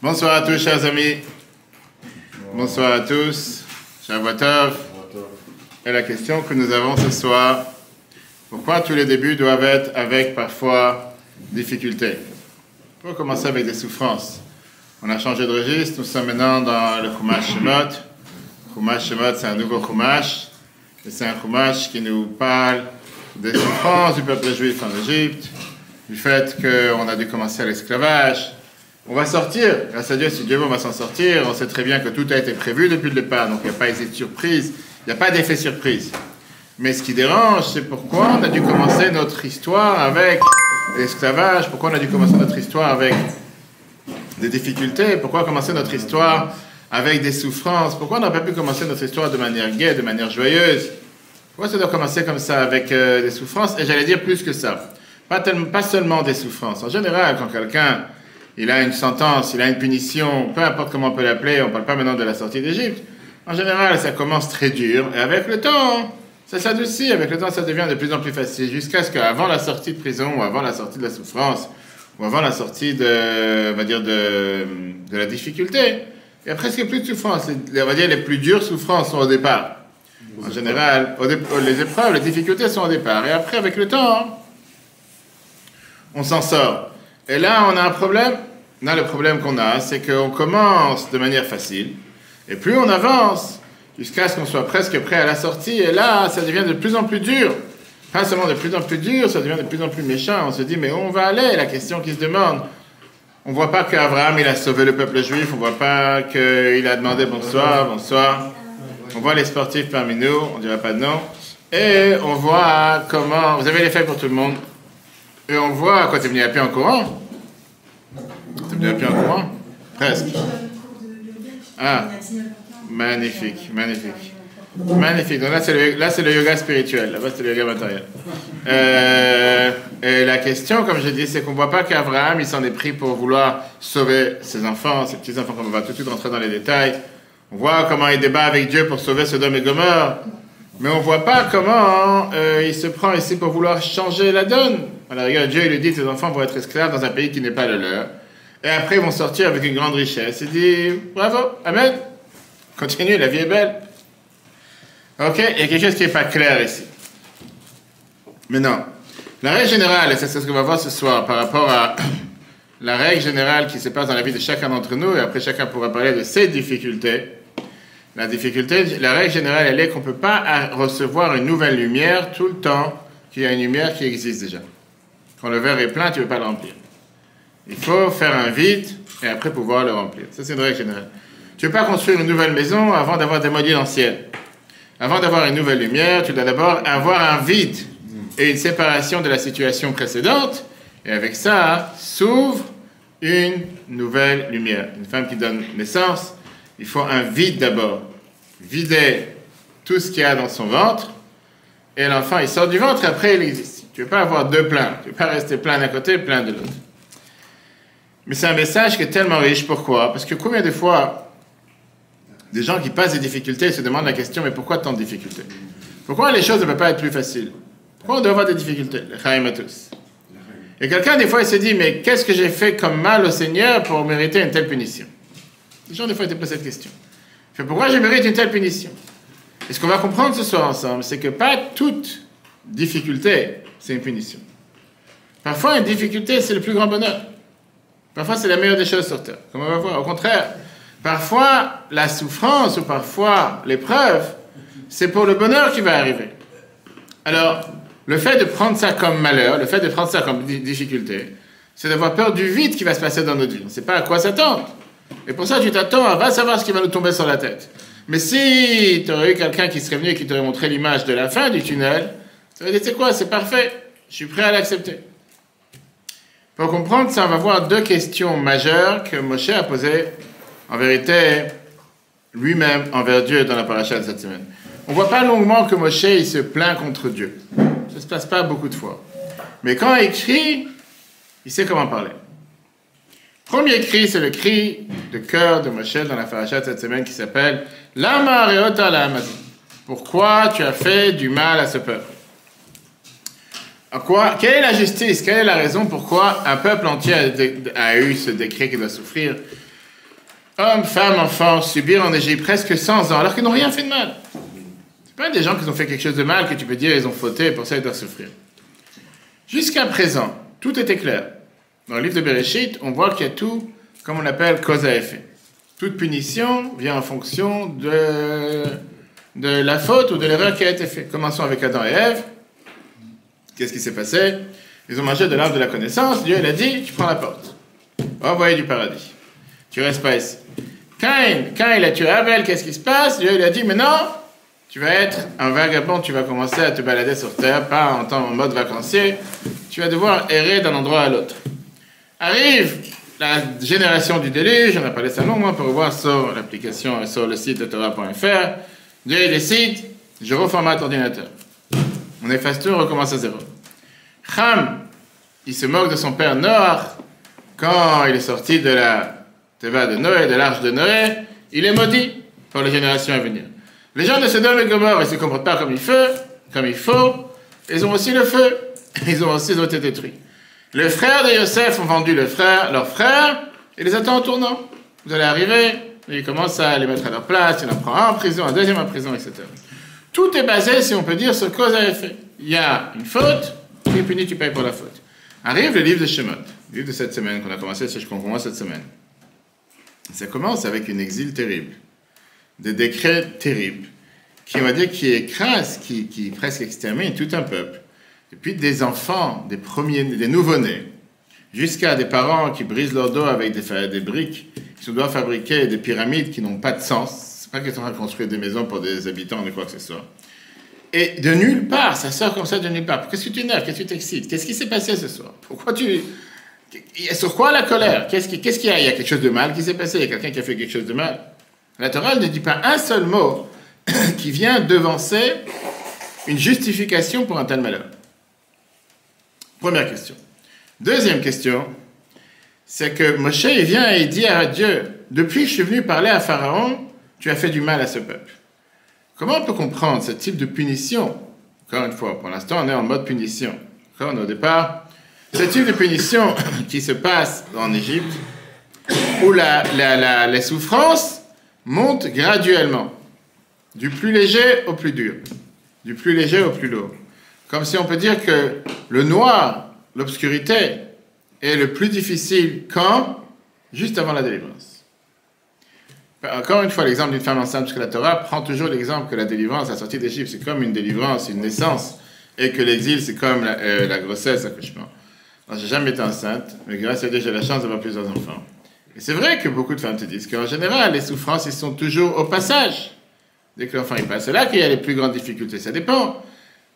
Bonsoir à tous, chers amis. Bonsoir à tous. Shavuotov. Et la question que nous avons ce soir, pourquoi tous les débuts doivent être avec parfois difficultés? On peut commencer avec des souffrances. On a changé de registre, nous sommes maintenant dans le Chumash Shemot. Chumash Shemot, c'est un nouveau Chumash. Et c'est un Chumash qui nous parle des souffrances du peuple juif en Égypte, du fait qu'on a dû commencer à l'esclavage. On va sortir, grâce à Dieu, si Dieu veut, on va s'en sortir. On sait très bien que tout a été prévu depuis le départ, donc il n'y a pas d'effet surprise, il n'y a pas d'effet surprise. Mais ce qui dérange, c'est pourquoi on a dû commencer notre histoire avec l'esclavage, pourquoi on a dû commencer notre histoire avec des difficultés, pourquoi commencer notre histoire avec des souffrances, pourquoi on n'a pas pu commencer notre histoire de manière gaie, de manière joyeuse. Pourquoi ça doit commencer comme ça avec des souffrances? Et j'allais dire plus que ça. Pas seulement des souffrances. En général, quand quelqu'un il a une sentence, il a une punition, peu importe comment on peut l'appeler, on ne parle pas maintenant de la sortie d'Égypte. En général, ça commence très dur, et avec le temps, ça s'adoucit, avec le temps, ça devient de plus en plus facile, jusqu'à ce qu'avant la sortie de prison, ou avant la sortie de la souffrance, ou avant la sortie de, on va dire, de la difficulté, il y a presque plus de souffrance. On va dire les plus dures souffrances sont au départ. En général, les épreuves, les difficultés sont au départ, et après, avec le temps, on s'en sort. Et là, on a un problème. Là, le problème qu'on a, c'est qu'on commence de manière facile, et plus on avance, jusqu'à ce qu'on soit presque prêt à la sortie, et là, ça devient de plus en plus dur. Pas seulement de plus en plus dur, ça devient de plus en plus méchant. On se dit, mais où on va aller? La question qui se demande. On ne voit pas qu'Abraham, il a sauvé le peuple juif, on ne voit pas qu'il a demandé bonsoir, bonsoir. On voit les sportifs parmi nous, on ne dirait pas de nom, et on voit comment... Vous avez les faits pour tout le monde. Et on voit, quoi, t'es venu à pied en courant? T'es venu à pied en courant? Presque. Ah, magnifique, magnifique. Magnifique. Donc là, c'est le yoga spirituel. Là-bas, c'est le yoga matériel. Et la question, comme je dis, c'est qu'on ne voit pas qu'Abraham, il s'en est pris pour vouloir sauver ses enfants, ses petits-enfants, comme on va tout de suite rentrer dans les détails. On voit comment il débat avec Dieu pour sauver Sodome et Gomorrhe. Mais on ne voit pas comment il se prend ici pour vouloir changer la donne. À la rigueur, Dieu il lui dit que tes enfants vont être esclaves dans un pays qui n'est pas le leur. Et après, ils vont sortir avec une grande richesse. Il dit, bravo, amen. Continue, la vie est belle. Ok, il y a quelque chose qui n'est pas clair ici. Mais non. La règle générale, et c'est ce qu'on va voir ce soir, par rapport à la règle générale qui se passe dans la vie de chacun d'entre nous, et après chacun pourra parler de ses difficultés. La règle générale, elle est qu'on ne peut pas recevoir une nouvelle lumière tout le temps qu'il y a une lumière qui existe déjà. Quand le verre est plein, tu ne peux pas le remplir. Il faut faire un vide et après pouvoir le remplir. Ça, c'est une règle générale. Tu ne peux pas construire une nouvelle maison avant d'avoir démoli l'ancienne. Avant d'avoir une nouvelle lumière, tu dois d'abord avoir un vide et une séparation de la situation précédente. Et avec ça, s'ouvre une nouvelle lumière. Une femme qui donne naissance, il faut un vide d'abord. Vider tout ce qu'il y a dans son ventre. Et l'enfant, il sort du ventre et après, il existe. Tu ne veux pas avoir deux pleins. Tu ne veux pas rester plein d'un côté et plein de l'autre. Mais c'est un message qui est tellement riche. Pourquoi? Parce que combien de fois, des gens qui passent des difficultés se demandent la question, mais pourquoi tant de difficultés? Pourquoi les choses ne peuvent pas être plus faciles? Pourquoi on doit avoir des difficultés? Le Chaim à tous. Et quelqu'un, des fois, il se dit, mais qu'est-ce que j'ai fait comme mal au Seigneur pour mériter une telle punition? Les gens, des fois, ils te posent cette question. Pourquoi je mérite une telle punition? Et ce qu'on va comprendre ce soir ensemble, c'est que pas toute difficulté, c'est une punition. Parfois, une difficulté, c'est le plus grand bonheur. Parfois, c'est la meilleure des choses sur Terre, comme on va voir. Au contraire, parfois, la souffrance ou parfois l'épreuve, c'est pour le bonheur qui va arriver. Alors, le fait de prendre ça comme malheur, le fait de prendre ça comme difficulté, c'est d'avoir peur du vide qui va se passer dans notre vie. On ne sait pas à quoi s'attendre. Et pour ça, tu t'attends à va savoir ce qui va nous tomber sur la tête. Mais si tu aurais eu quelqu'un qui serait venu et qui t'aurait montré l'image de la fin du tunnel, tu aurais dit, c'est quoi, c'est parfait, je suis prêt à l'accepter. Pour comprendre ça, on va voir deux questions majeures que Moshe a posées, en vérité, lui-même envers Dieu dans la paracha de cette semaine. On ne voit pas longuement que Moshe il se plaint contre Dieu. Ça ne se passe pas beaucoup de fois. Mais quand il crie, il sait comment parler. Premier cri, c'est le cri de cœur de Moshe dans la paracha de cette semaine qui s'appelle « Lama areota la Amazon ». Pourquoi tu as fait du mal à ce peuple? Quelle est la justice? Quelle est la raison pourquoi un peuple entier a eu ce décret qu'il doit souffrir? hommes, femmes, enfants subir en Égypte presque 100 ans alors qu'ils n'ont rien fait de mal. C'est pas des gens qui ont fait quelque chose de mal que tu peux dire ils ont fauté et pour ça ils doivent souffrir. Jusqu'à présent, tout était clair. Dans le livre de Bereshit, on voit qu'il y a tout, comme on appelle, cause à effet. Toute punition vient en fonction de la faute ou de l'erreur qui a été faite. Commençons avec Adam et Ève. Qu'est-ce qui s'est passé? Ils ont mangé de l'arbre de la connaissance. Dieu, il a dit, tu prends la porte. Envoyé du paradis. Tu restes pas ici. Quand il a tué Abel, qu'est-ce qui se passe? Dieu, il a dit, mais non, tu vas être un vagabond, tu vas commencer à te balader sur terre, pas en mode vacancier. Tu vas devoir errer d'un endroit à l'autre. Arrive la génération du déluge, on a parlé ça longuement, on peut revoir sur l'application, sur le site de Torah.fr. Dieu décide, je reformate l'ordinateur. On efface tout, on recommence à zéro. Ham, il se moque de son père Noach quand il est sorti de la Teva de Noé, de l'arche de Noé. Il est maudit pour les générations à venir. Les gens de Sodome et Gomorrhe, ils ne se comportent pas comme il faut. Ils ont aussi le feu. Ils ont été détruits. Les frères de Yosef ont vendu leur frère et les attendent en tournant. Vous allez arriver, et ils commencent à les mettre à leur place, il en prend un en prison, un deuxième en prison, etc. Tout est basé, si on peut dire, sur cause à effet. Il y a une faute, tu es puni, tu payes pour la faute. Arrive le livre de Shemot, le livre de cette semaine, qu'on a commencé, qu'on commence cette semaine. Ça commence avec une exil terrible, des décrets terribles, qui, on va dire, qui écrasent, qui presque exterminent tout un peuple. Depuis des enfants, des nouveau-nés, jusqu'à des parents qui brisent leur dos avec des briques, qui doivent fabriquer des pyramides qui n'ont pas de sens. C'est pas qu'ils sont en train de construire des maisons pour des habitants ou quoi que ce soit. Et de nulle part, ça sort comme ça de nulle part. Qu'est-ce que tu énerves? Qu'est-ce que tu t'excites? Qu'est-ce qui s'est passé ce soir? Pourquoi sur quoi la colère? Qu'est-ce qu'il y a? Il y a quelque chose de mal qui s'est passé? Il y a quelqu'un qui a fait quelque chose de mal? La Torah ne dit pas un seul mot qui vient devancer une justification pour un tel malheur. Première question. Deuxième question, c'est que Moshe, il vient et il dit à Dieu, depuis que je suis venu parler à Pharaon, tu as fait du mal à ce peuple. Comment on peut comprendre ce type de punition? Encore une fois, pour l'instant, on est en mode punition. Au départ, ce type de punition qui se passe en Égypte, où les souffrances montent graduellement, du plus léger au plus dur, du plus léger au plus lourd. Comme si on peut dire que le noir, l'obscurité, est le plus difficile quand? Juste avant la délivrance. Encore une fois, l'exemple d'une femme enceinte, parce que la Torah prend toujours l'exemple que la délivrance, la sortie d'Égypte, c'est comme une délivrance, une naissance, et que l'exil, c'est comme la grossesse, l'accouchement. Alors, j'ai jamais été enceinte, mais grâce à Dieu, j'ai la chance d'avoir plusieurs enfants. Et c'est vrai que beaucoup de femmes te disent qu'en général, les souffrances, ils sont toujours au passage. Dès que l'enfant il passe, c'est là qu'il y a les plus grandes difficultés. Ça dépend.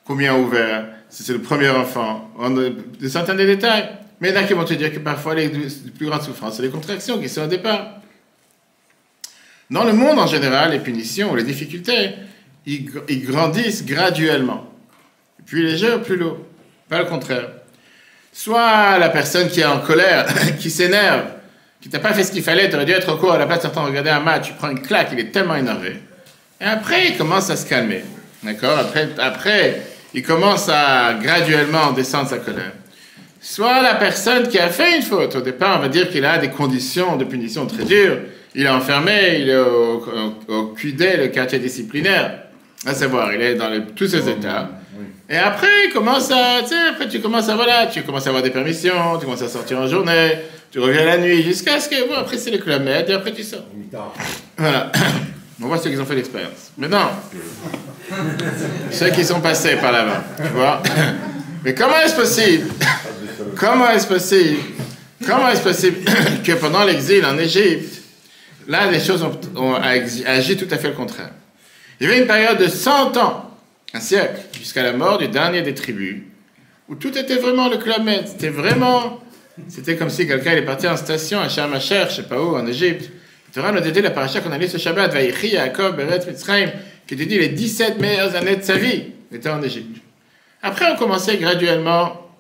Combien ouvert, si c'est le premier enfant, des centaines de détails. Mais il y en a qui vont te dire que parfois les plus grandes souffrances, c'est les contractions qui sont au départ. Dans le monde en général, les punitions ou les difficultés, ils grandissent graduellement. Plus léger ou plus lourd. Pas le contraire. Soit la personne qui est en colère, qui s'énerve, qui t'a pas fait ce qu'il fallait, tu aurais dû être au cours à la place de regarder un match, tu prends une claque, il est tellement énervé. Et après, il commence à se calmer. D'accord? Après, il commence à graduellement descendre sa colère. Soit la personne qui a fait une faute. Au départ, on va dire qu'il a des conditions de punition très dures. Il est enfermé, il est au QD, le quartier disciplinaire. À savoir, il est dans tous ces états. Oui. Et après, tu commences à avoir des permissions, tu commences à sortir en journée, tu reviens la nuit, jusqu'à ce que, bon, après c'est le Club Med, et après tu sors. Voilà. On voit ceux qui ont fait l'expérience. Maintenant, ceux qui sont passés par là-bas, tu vois. Mais comment est-ce possible que pendant l'exil en Égypte, là, les choses ont agi tout à fait le contraire. Il y avait une période de 100 ans, un siècle, jusqu'à la mort du dernier des tribus, où tout était vraiment le Club Med. C'était comme si quelqu'un est parti en station à Sharm el-Sheikh, je sais pas où, en Égypte. Le Torah nous dit la paracha qu'on a lu ce Shabbat, Vaïchi, Yaakov, Beretz, Mitzrayim, qui te dit les 17 meilleures années de sa vie étaient en Égypte. Après, on commençait graduellement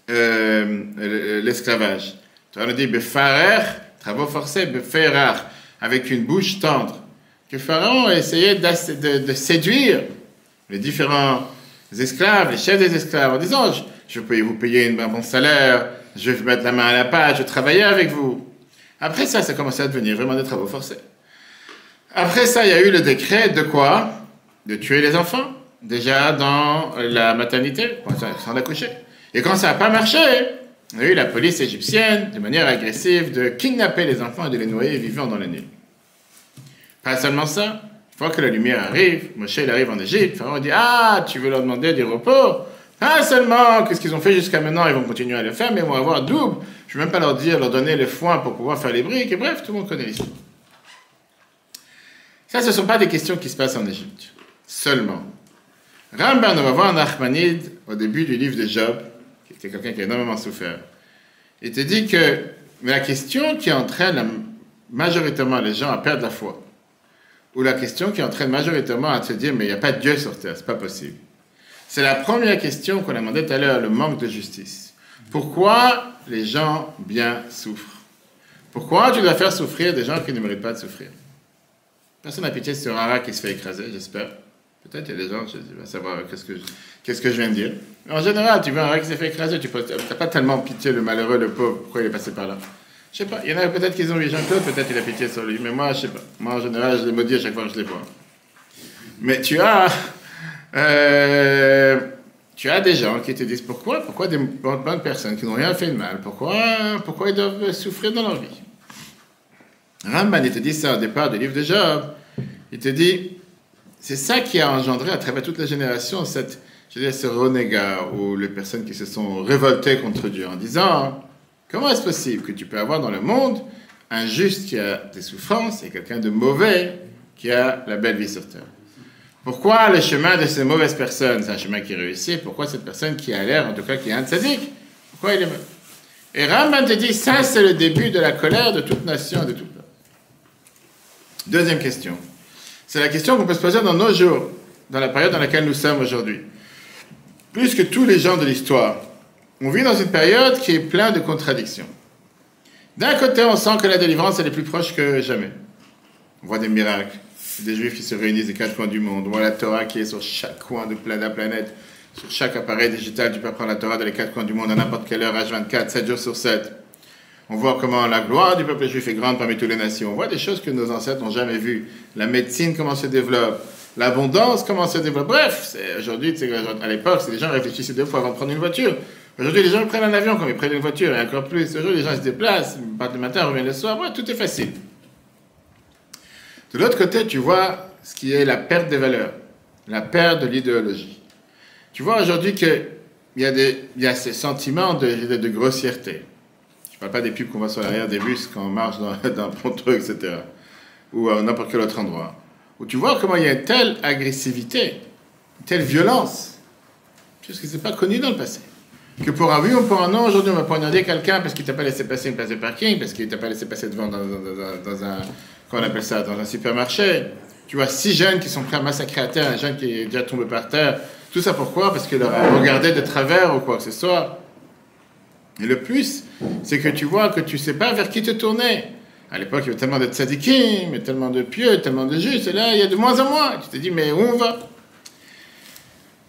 l'esclavage. Le Torah nous dit Befarer, travaux forcés, Beferach, avec une bouche tendre. Que Pharaon essayait de séduire les différents esclaves, les chefs des esclaves, en disant je vais vous payer un bon salaire, je vais vous mettre la main à la pâte, je vais travailler avec vous. Après ça, ça commençait à devenir vraiment des travaux forcés. Après ça, il y a eu le décret de quoi? De tuer les enfants, déjà dans la maternité, sans accoucher. Et quand ça n'a pas marché, on a eu la police égyptienne, de manière agressive, de kidnapper les enfants et de les noyer vivants dans le Nil. Pas seulement ça, une fois que la lumière arrive, Moshe il arrive en Égypte, Pharaon dit « Ah, tu veux leur demander du repos? Pas seulement, qu'est-ce qu'ils ont fait jusqu'à maintenant, ils vont continuer à le faire, mais ils vont avoir double. Je ne vais même pas leur dire, leur donner le foin pour pouvoir faire les briques. » Et bref, tout le monde connaît l'histoire. Ça, ce ne sont pas des questions qui se passent en Égypte. Seulement. Ramban, on va voir Nachmanide, au début du livre de Job, qui était quelqu'un qui a énormément souffert. Il te dit que la question qui entraîne majoritairement les gens à perdre la foi, ou la question qui entraîne majoritairement à se dire, mais il n'y a pas de Dieu sur terre, c'est pas possible. C'est la première question qu'on a demandé tout à l'heure, le manque de justice. Pourquoi les gens bien souffrent? Pourquoi tu dois faire souffrir des gens qui ne méritent pas de souffrir? Personne n'a pitié sur un rat qui se fait écraser, j'espère. Peut-être il y a des gens qui vont savoir qu'est-ce que je viens de dire. En général, tu vois un rat qui s'est fait écraser, tu n'as pas tellement pitié le malheureux, le pauvre, pourquoi il est passé par là. Je sais pas, il y en a peut-être qui ont vu Jean-Claude, peut-être il a pitié sur lui, mais moi, je sais pas. Moi, en général, je les maudis à chaque fois que je les vois. Mais tu as des gens qui te disent pourquoi des bonnes personnes qui n'ont rien fait de mal, pourquoi ils doivent souffrir dans leur vie. Ramban, il te dit ça au départ du livre de Job. Il te dit, c'est ça qui a engendré à travers toute la génération ce renégat, ou les personnes qui se sont révoltées contre Dieu en disant, comment est-ce possible que tu peux avoir dans le monde un juste qui a des souffrances et quelqu'un de mauvais qui a la belle vie sur terre? Pourquoi le chemin de ces mauvaises personnes, c'est un chemin qui réussit? Pourquoi cette personne qui a l'air, en tout cas qui est un tzaddik, pourquoi il est mauvais? Et Ramban te dit, ça c'est le début de la colère de toute nation et de tout peuple. Deuxième question. C'est la question qu'on peut se poser dans nos jours, dans la période dans laquelle nous sommes aujourd'hui. Plus que tous les gens de l'histoire, on vit dans une période qui est pleine de contradictions. D'un côté, on sent que la délivrance elle est plus proche que jamais. On voit des miracles, des juifs qui se réunissent des quatre coins du monde. On voit la Torah qui est sur chaque coin de la planète. Sur chaque appareil digital, tu peux prendre la Torah dans les quatre coins du monde à n'importe quelle heure, H24, 7 jours sur 7. On voit comment la gloire du peuple juif est grande parmi toutes les nations. On voit des choses que nos ancêtres n'ont jamais vues. La médecine, comment se développe. L'abondance, comment se développe. Bref, aujourd'hui, à l'époque, les gens réfléchissaient deux fois avant de prendre une voiture. Aujourd'hui, les gens prennent un avion comme ils prennent une voiture, et encore plus. Aujourd'hui, les gens se déplacent, ils partent le matin, reviennent le soir. Ouais, tout est facile. De l'autre côté, tu vois ce qui est la perte des valeurs, la perte de l'idéologie. Tu vois aujourd'hui qu'il y a ces sentiments de grossièreté. Je ne parle pas des pubs qu'on voit sur l'arrière des bus quand on marche dans Pontreux, etc. Ou à n'importe quel autre endroit. Où tu vois comment il y a une telle agressivité, une telle violence, chose qui ne s'est pas connue dans le passé. Que pour un oui ou pour un non, aujourd'hui on va poignarder quelqu'un parce qu'il ne t'a pas laissé passer une place de parking, parce qu'il ne t'a pas laissé passer devant dans un, comment on appelle ça, dans un supermarché. Tu vois 6 jeunes qui sont prêts à massacrer à terre, un jeune qui est déjà tombé par terre. Tout ça pourquoi? Parce qu'il leur a regardé de travers ou quoi que ce soit. Et le plus, c'est que tu vois que tu ne sais pas vers qui te tourner. À l'époque, il y avait tellement de tzadikim, tellement de pieux, tellement de justes, et là, il y a de moins en moins. Tu te dis, mais où on va?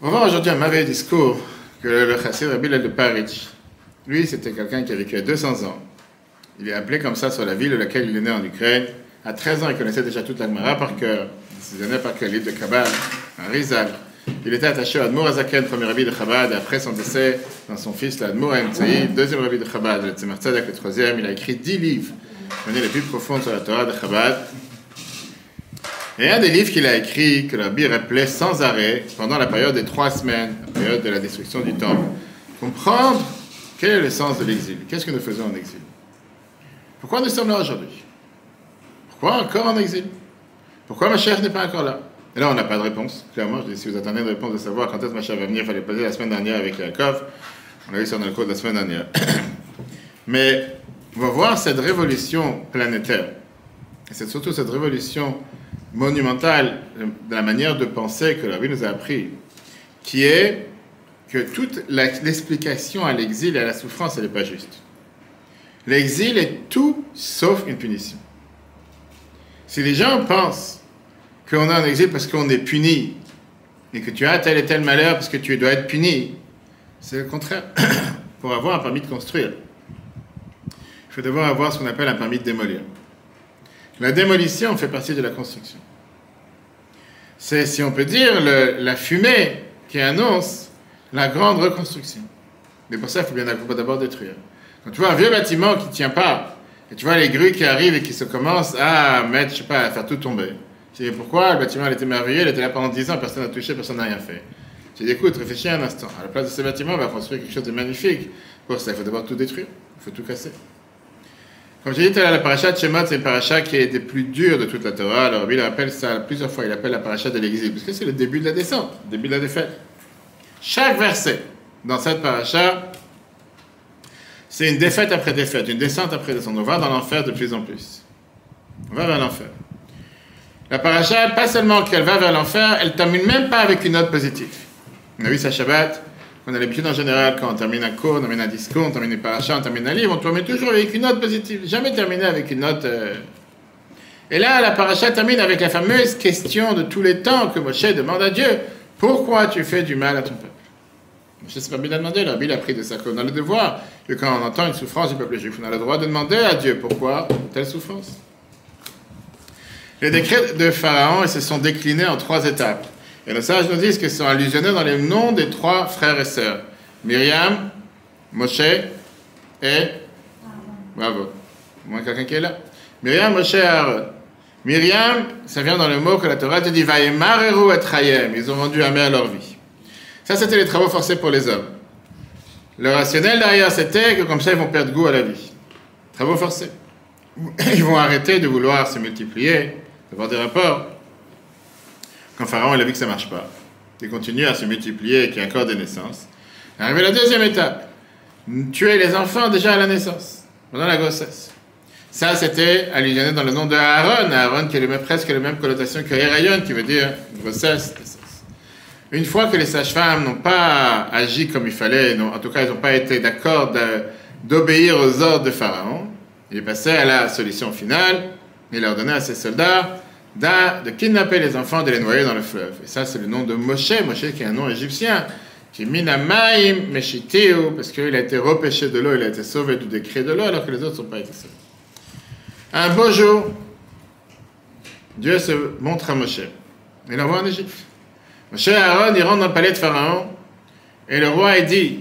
On va voir aujourd'hui un mauvais discours que le chassid Rabbi Hillel de Paris. Lui, c'était quelqu'un qui a vécu à 200 ans. Il est appelé comme ça sur la ville de laquelle il est né en Ukraine. À 13 ans, il connaissait déjà toute la Gemara par cœur. Il s'est par cœur le livre de Kabbalah, un Rizal. Il était attaché à Admour Azaken, premier rabbi de Chabad, et après son décès, dans son fils, l'Admour Haïmtsaï, deuxième rabbi de Chabad, le Tzemach Tzedek, le troisième, il a écrit 10 livres, les plus profonds sur la Torah de Chabad. Et un des livres qu'il a écrit, que le rabbi rappelait sans arrêt, pendant la période des 3 semaines, la période de la destruction du temple, comprendre quel est le sens de l'exil, qu'est-ce que nous faisons en exil. Pourquoi nous sommes là aujourd'hui? Pourquoi encore en exil? Pourquoi ma chère n'est pas encore là? Et là, on n'a pas de réponse. Clairement, je dis, si vous attendez une réponse de savoir quand est-ce que ma chère va venir, il fallait poser la semaine dernière avec Yaakov. On a vu ça dans le cours de la semaine dernière. Mais on va voir cette révolution planétaire. Et c'est surtout cette révolution monumentale de la manière de penser que la vie nous a appris, qui est que toute l'explication à l'exil et à la souffrance, elle n'est pas juste. L'exil est tout sauf une punition. Si les gens pensent qu'on est en exil parce qu'on est puni, et que tu as tel et tel malheur parce que tu dois être puni, c'est le contraire, pour avoir un permis de construire. il faut d'abord avoir ce qu'on appelle un permis de démolir. La démolition fait partie de la construction. C'est, si on peut dire, la fumée qui annonce la grande reconstruction. Mais pour ça, il faut bien d'abord détruire. Quand tu vois un vieux bâtiment qui ne tient pas, et tu vois les grues qui arrivent et qui se commencent à mettre, je sais pas, à faire tout tomber. Tu dis pourquoi le bâtiment il était merveilleux, il était là pendant 10 ans, personne n'a touché, personne n'a rien fait. Tu dis écoute, réfléchis un instant. À la place de ce bâtiment, on va construire quelque chose de magnifique. Pour ça, il faut d'abord tout détruire, il faut tout casser. Comme j'ai dit, la paracha de Shemot, c'est une paracha qui est des plus dures de toute la Torah. Alors, il appelle ça plusieurs fois, il appelle la paracha de l'exil, parce que c'est le début de la descente, le début de la défaite. Chaque verset dans cette paracha, c'est une défaite après défaite, une descente après descente. On va dans l'enfer de plus en plus. On va vers l'enfer. La paracha, pas seulement qu'elle va vers l'enfer, elle ne termine même pas avec une note positive. On a vu ça Shabbat. On a l'habitude en général, quand on termine un cours, on termine un discours, on termine une paracha, on termine un livre, on termine toujours avec une note positive. Jamais terminé avec une note... Et là, la paracha termine avec la fameuse question de tous les temps que Moshe demande à Dieu. Pourquoi tu fais du mal à ton peuple? Moshe s'est pas bien demandé, là. Il a pris de sa cause. On a le devoir que quand on entend une souffrance du peuple juif, on a le droit de demander à Dieu pourquoi telle souffrance. Les décrets de Pharaon, ils se sont déclinés en 3 étapes. Et les sages nous disent qu'ils sont allusionnés dans les noms des 3 frères et sœurs. Myriam, Moshe et... Bravo. Au moins quelqu'un qui est là. Myriam, Moshe et Aaron. Myriam, ça vient dans le mot que la Torah te dit « Vaïmareru et Chayem ». Ils ont rendu amère leur vie. Ça, c'était les travaux forcés pour les hommes. Le rationnel derrière, c'était que comme ça, ils vont perdre goût à la vie. Travaux forcés. Ils vont arrêter de vouloir se multiplier, d'avoir des rapports. Quand Pharaon il a vu que ça ne marche pas, il continue à se multiplier et qu'il y a encore des naissances. Arrivé la deuxième étape, tuer les enfants déjà à la naissance, pendant la grossesse. Ça, c'était allusionné dans le nom de Aaron. Aaron qui a presque la même connotation que Héraïon, qui veut dire grossesse, naissance. Une fois que les sages-femmes n'ont pas agi comme il fallait, en tout cas, ils n'ont pas été d'accord d'obéir aux ordres de Pharaon, il est passé à la solution finale. Il a ordonné à ses soldats de kidnapper les enfants, de les noyer dans le fleuve. Et ça, c'est le nom de Moshe. Moshe qui est un nom égyptien, qui est Minamaim Meshiteu, parce qu'il a été repêché de l'eau, il a été sauvé du décret de l'eau, alors que les autres ne sont pas été sauvés. Un beau jour, Dieu se montre à Moshe. Il l'envoie en Égypte. Moshe et Aaron, ils rentrent dans le palais de Pharaon, et le roi, il dit,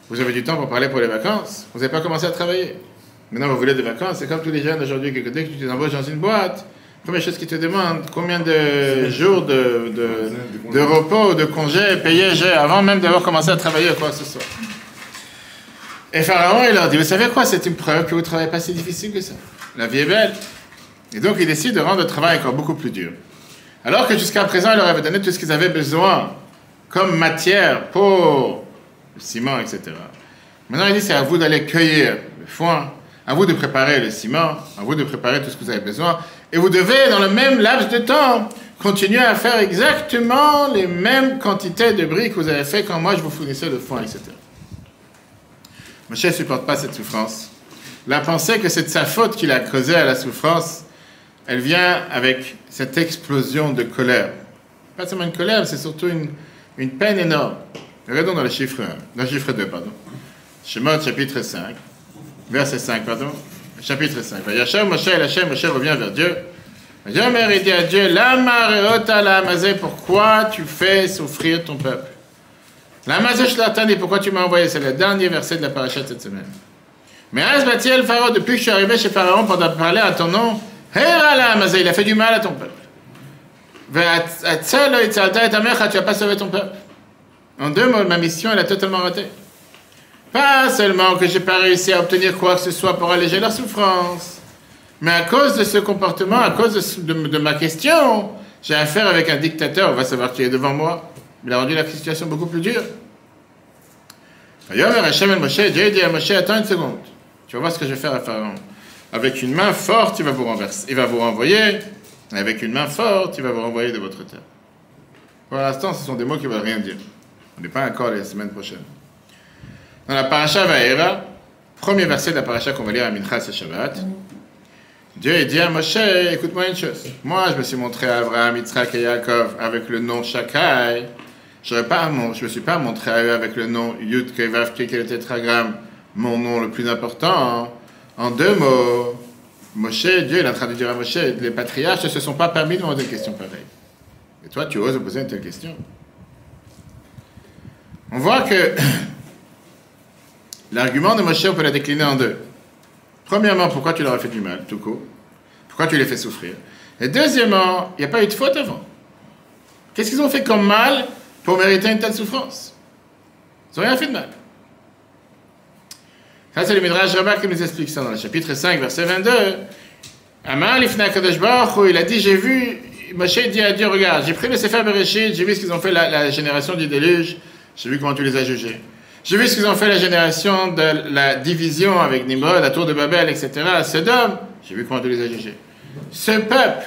vous avez du temps pour parler pour les vacances, vous n'avez pas commencé à travailler. Maintenant, vous voulez des vacances, c'est comme tous les jeunes aujourd'hui, que dès que tu t'embauches dans une boîte, première chose qu'ils te demandent, combien de jours de repos ou de congés payés j'ai avant même d'avoir commencé à travailler ou quoi que ce soit. Et Pharaon, il leur dit, vous savez quoi, c'est une preuve que vous ne travaillez pas si difficile que ça. La vie est belle. Et donc, il décide de rendre le travail encore beaucoup plus dur. Alors que jusqu'à présent, il leur avait donné tout ce qu'ils avaient besoin comme matière pour le ciment, etc. Maintenant, il dit, c'est à vous d'aller cueillir le foin, à vous de préparer le ciment, à vous de préparer tout ce que vous avez besoin. Et vous devez, dans le même laps de temps, continuer à faire exactement les mêmes quantités de briques que vous avez fait quand moi je vous fournissais le foin, etc. Moshe ne supporte pas cette souffrance. La pensée que c'est de sa faute qu'il a causé à la souffrance, elle vient avec cette explosion de colère. Pas seulement une colère, c'est surtout une peine énorme. Regardons dans le chiffre 1, dans le chiffre 2, pardon. Shemot, chapitre 5, verset 5, pardon. Chapitre 5. Vayashem Moshe el Hashem, Moshe revient vers Dieu. Yomer, il dit à Dieu, Lama reota la amazé, pourquoi tu fais souffrir ton peuple? La amazé shlatani, pourquoi tu m'as envoyé? C'est le dernier verset de la paracha de cette semaine. Mais Asbatiel Pharaon, depuis que je suis arrivé chez Pharaon pour parler à ton nom, Hera la amazé, il a fait du mal à ton peuple. Ve'atzel itzalta et amecha, tu n'as pas sauvé ton peuple. En 2 mots, ma mission, elle a totalement raté. Pas seulement que je n'ai pas réussi à obtenir quoi que ce soit pour alléger leur souffrance, mais à cause de ce comportement, à cause de ma question, j'ai affaire avec un dictateur, on va savoir qui est devant moi. Il a rendu la situation beaucoup plus dure. Dieu dit à Moshe, attends une seconde, tu vas voir ce que je vais faire à Pharaon. Avec une main forte, il va vous renverser, il va vous renvoyer, et avec une main forte, il va vous renvoyer de votre terre. Pour l'instant, ce sont des mots qui ne veulent rien dire. On n'est pas encore les semaines prochaines. Dans la paracha Vaera, premier verset de la paracha qu'on va lire à Minchas et Shabbat, Dieu dit à Moshe, écoute-moi une chose. Moi, je me suis montré à Abraham, Yitzhak et Yaakov avec le nom Shakai. Je ne me suis pas montré à eux avec le nom Yud Kevav Kek et le tétragramme, mon nom le plus important. En deux mots, Moshe, Dieu est en train de dire à Moshe, les patriarches ne se sont pas permis de demander une question pareille. Et toi, tu oses poser une telle question. On voit que l'argument de Moshe, on peut la décliner en deux. Premièrement, pourquoi tu leur as fait du mal, tout court? Pourquoi tu les fais souffrir? Et deuxièmement, il n'y a pas eu de faute avant. Qu'est-ce qu'ils ont fait comme mal pour mériter une telle souffrance? Ils n'ont rien fait de mal. Ça, c'est le Midrash Rabbah qui nous explique ça dans le chapitre 5, verset 22. Amar Lifnei Kadosh Baruch Hu, il a dit, j'ai vu, Moshe dit à Dieu, regarde, j'ai pris le Sefer Bereshit, j'ai vu ce qu'ils ont fait la génération du déluge, j'ai vu comment tu les as jugés. J'ai vu ce qu'ils ont fait la génération de la division avec Nimrod, la tour de Babel, etc., à Sodome, j'ai vu comment tu les as jugés. Ce peuple,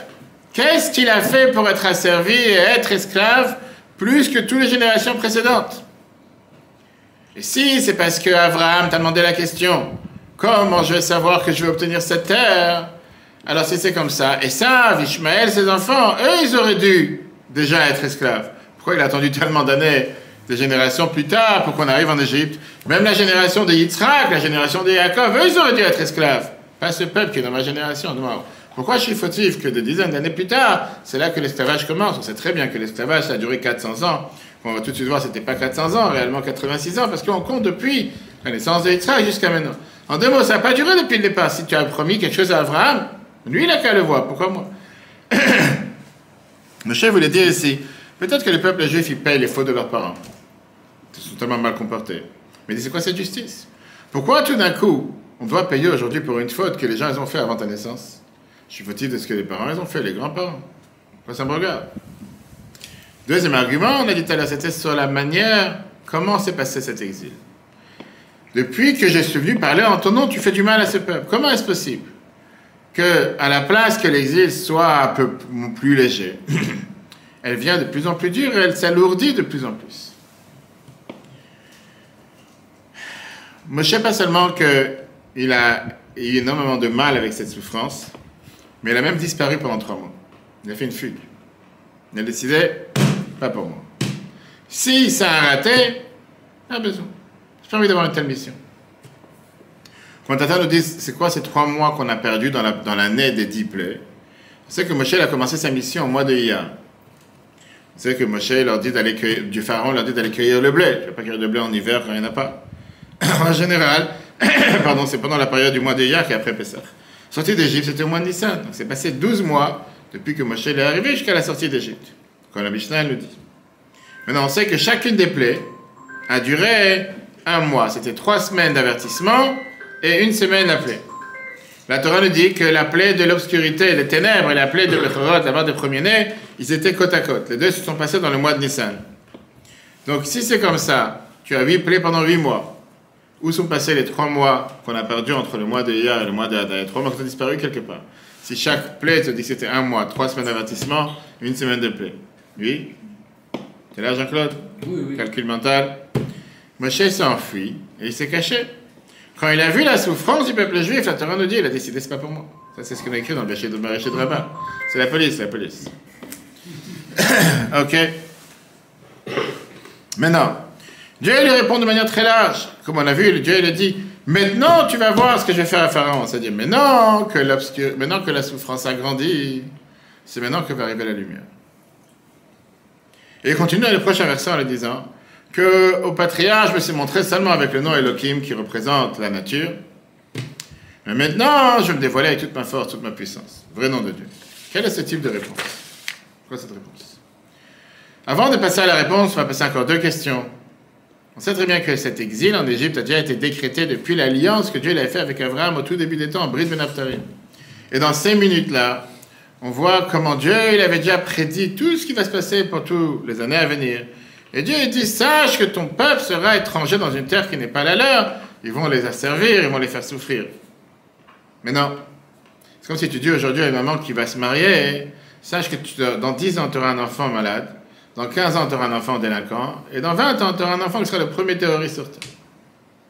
qu'est-ce qu'il a fait pour être asservi et être esclave plus que toutes les générations précédentes? Et si c'est parce que Abraham t'a demandé la question, comment je vais savoir que je vais obtenir cette terre? Alors si c'est comme ça, Esav, Ishmaël, ses enfants, eux, ils auraient dû déjà être esclaves. Pourquoi il a attendu tellement d'années, des générations plus tard, pour qu'on arrive en Égypte? Même la génération de Yitzhak, la génération de Yaakov, eux, ils auraient dû être esclaves. Pas ce peuple qui est dans ma génération. Pourquoi je suis fautif que des dizaines d'années plus tard, c'est là que l'esclavage commence? On sait très bien que l'esclavage, ça a duré 400 ans. On va tout de suite voir, c'était pas 400 ans, réellement 86 ans, parce qu'on compte depuis la naissance de Yitzhak jusqu'à maintenant. En deux mots, ça n'a pas duré depuis le départ. Si tu as promis quelque chose à Abraham, lui, il n'a qu'à le voir. Pourquoi moi? Le chef voulait dire ici, peut-être que le peuple juif, il paye les fautes de leurs parents. Ils sont tellement mal comportés. Mais c'est quoi cette justice? Pourquoi tout d'un coup, on doit payer aujourd'hui pour une faute que les gens ils ont fait avant ta naissance? Je suis fautif de ce que les parents ils ont fait, les grands-parents. Pourquoi ça me regarde? Deuxième argument, on a dit tout à l'heure, c'était sur la manière, comment s'est passé cet exil. Depuis que je suis venu parler en ton nom, tu fais du mal à ce peuple. Comment est-ce possible que, à la place que l'exil soit un peu plus léger, elle vient de plus en plus dure et elle s'alourdit de plus en plus? Moshe, pas seulement qu'il a eu énormément de mal avec cette souffrance, mais il a même disparu pendant 3 mois. Il a fait une fugue. Il a décidé, pas pour moi. Si ça a raté, pas besoin. J'ai pas envie d'avoir une telle mission. Quand Tata nous dit, c'est quoi ces 3 mois qu'on a perdus dans l'année des 10 plaies? On sait que Moshe a commencé sa mission au mois de Iyar. On sait que Moshe leur dit d'aller cueillir, du pharaon leur dit d'aller cueillir le blé. Je ne vais pas cueillir le blé en hiver quand il n'y en a pas. En général, pardon, c'est pendant la période du mois de Iyar qui est après Pessah. Sortie d'Égypte, c'était au mois de Nissan. Donc c'est passé 12 mois depuis que Moshe est arrivé jusqu'à la sortie d'Égypte. Comme la Mishnah nous dit. Maintenant, on sait que chacune des plaies a duré 1 mois. C'était 3 semaines d'avertissement et 1 semaine la plaie. La Torah nous dit que la plaie de l'obscurité, les ténèbres, et la plaie de l'Echorot, la mort des premiers-nés, ils étaient côte à côte. Les deux se sont passés dans le mois de Nissan. Donc si c'est comme ça, tu as 8 plaies pendant 8 mois. Où sont passés les 3 mois qu'on a perdus entre le mois de Iyar et le mois d'Adar? Les 3 mois qui ont disparu quelque part. Si chaque plaie te dit que c'était 1 mois, 3 semaines d'avertissement, 1 semaine de plaie. Oui? T'es là, Jean-Claude? Oui. Calcul mental. Moshe s'est enfui et il s'est caché. Quand il a vu la souffrance du peuple juif, la Torah nous dit, il a décidé, c'est pas pour moi. Ça, c'est ce qu'on a écrit dans le Bereshit de Rabbah. C'est la police. Ok? Maintenant, Dieu lui répond de manière très large. Comme on a vu, Dieu lui dit, maintenant tu vas voir ce que je vais faire à Pharaon. C'est-à-dire, maintenant que la souffrance a grandi, c'est maintenant que va arriver la lumière. Et il continue dans le prochain verset en le disant que au patriarche, je me suis montré seulement avec le nom Elohim qui représente la nature. Mais maintenant, je vais me dévoiler avec toute ma force, toute ma puissance. Vrai nom de Dieu. Quel est ce type de réponse? Pourquoi cette réponse? Avant de passer à la réponse, on va passer encore 2 questions. On sait très bien que cet exil en Égypte a déjà été décrété depuis l'alliance que Dieu avait faite avec Abraham au tout début des temps, en Brit Ben Avtarim. Et dans ces minutes-là, on voit comment Dieu il avait déjà prédit tout ce qui va se passer pour toutes les années à venir. Et Dieu il dit, sache que ton peuple sera étranger dans une terre qui n'est pas la leur. Ils vont les asservir, ils vont les faire souffrir. Mais non. C'est comme si tu dis aujourd'hui à une maman qui va se marier, sache que dans 10 ans, tu auras un enfant malade. Dans 15 ans, tu auras un enfant délinquant. Et dans 20 ans, tu auras un enfant qui sera le premier terroriste sur Terre.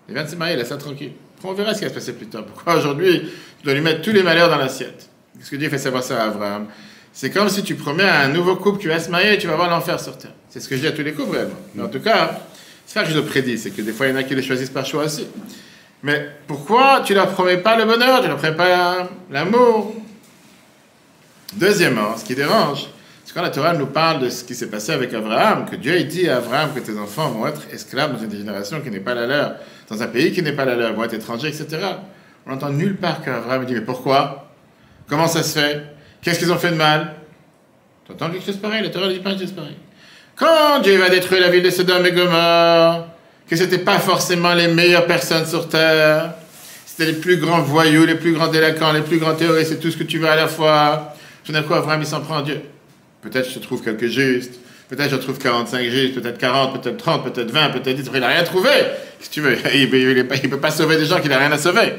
Il vient de se marier, laisse ça tranquille. On verra ce qui va se passer plus tard. Pourquoi aujourd'hui, tu dois lui mettre tous les malheurs dans l'assiette? Qu'est-ce que Dieu fait savoir ça à Abraham? C'est comme si tu promets à un nouveau couple qui va se marier et tu vas voir l'enfer sur Terre. C'est ce que je dis à tous les couples, réellement. Mais en tout cas, c'est pas que je le prédis, c'est que des fois, il y en a qui le choisissent par choix aussi. Mais pourquoi tu ne leur promets pas le bonheur, tu ne leur promets pas l'amour? Deuxièmement, ce qui dérange, c'est quand la Torah nous parle de ce qui s'est passé avec Abraham, que Dieu dit à Abraham que tes enfants vont être esclaves dans une génération qui n'est pas la leur, dans un pays qui n'est pas la leur, vont être étrangers, etc. On n'entend nulle part qu'Abraham dit, mais pourquoi? Comment ça se fait? Qu'est-ce qu'ils ont fait de mal? Tu entends quelque chose pareil? La Torah ne dit pas quelque chose pareil. Quand Dieu va détruire la ville de Sodome et Gomorrhe, que ce n'étaient pas forcément les meilleures personnes sur terre, c'était les plus grands voyous, les plus grands délinquants, les plus grands terroristes, c'est tout ce que tu veux à la fois. Tout d'un coup, Abraham, il s'en prend à Dieu. Peut-être je trouve quelques justes, peut-être je trouve 45 justes, peut-être 40, peut-être 30, peut-être 20, peut-être 10, il n'a rien trouvé. Si tu veux, il ne peut pas sauver des gens qu'il n'a rien à sauver.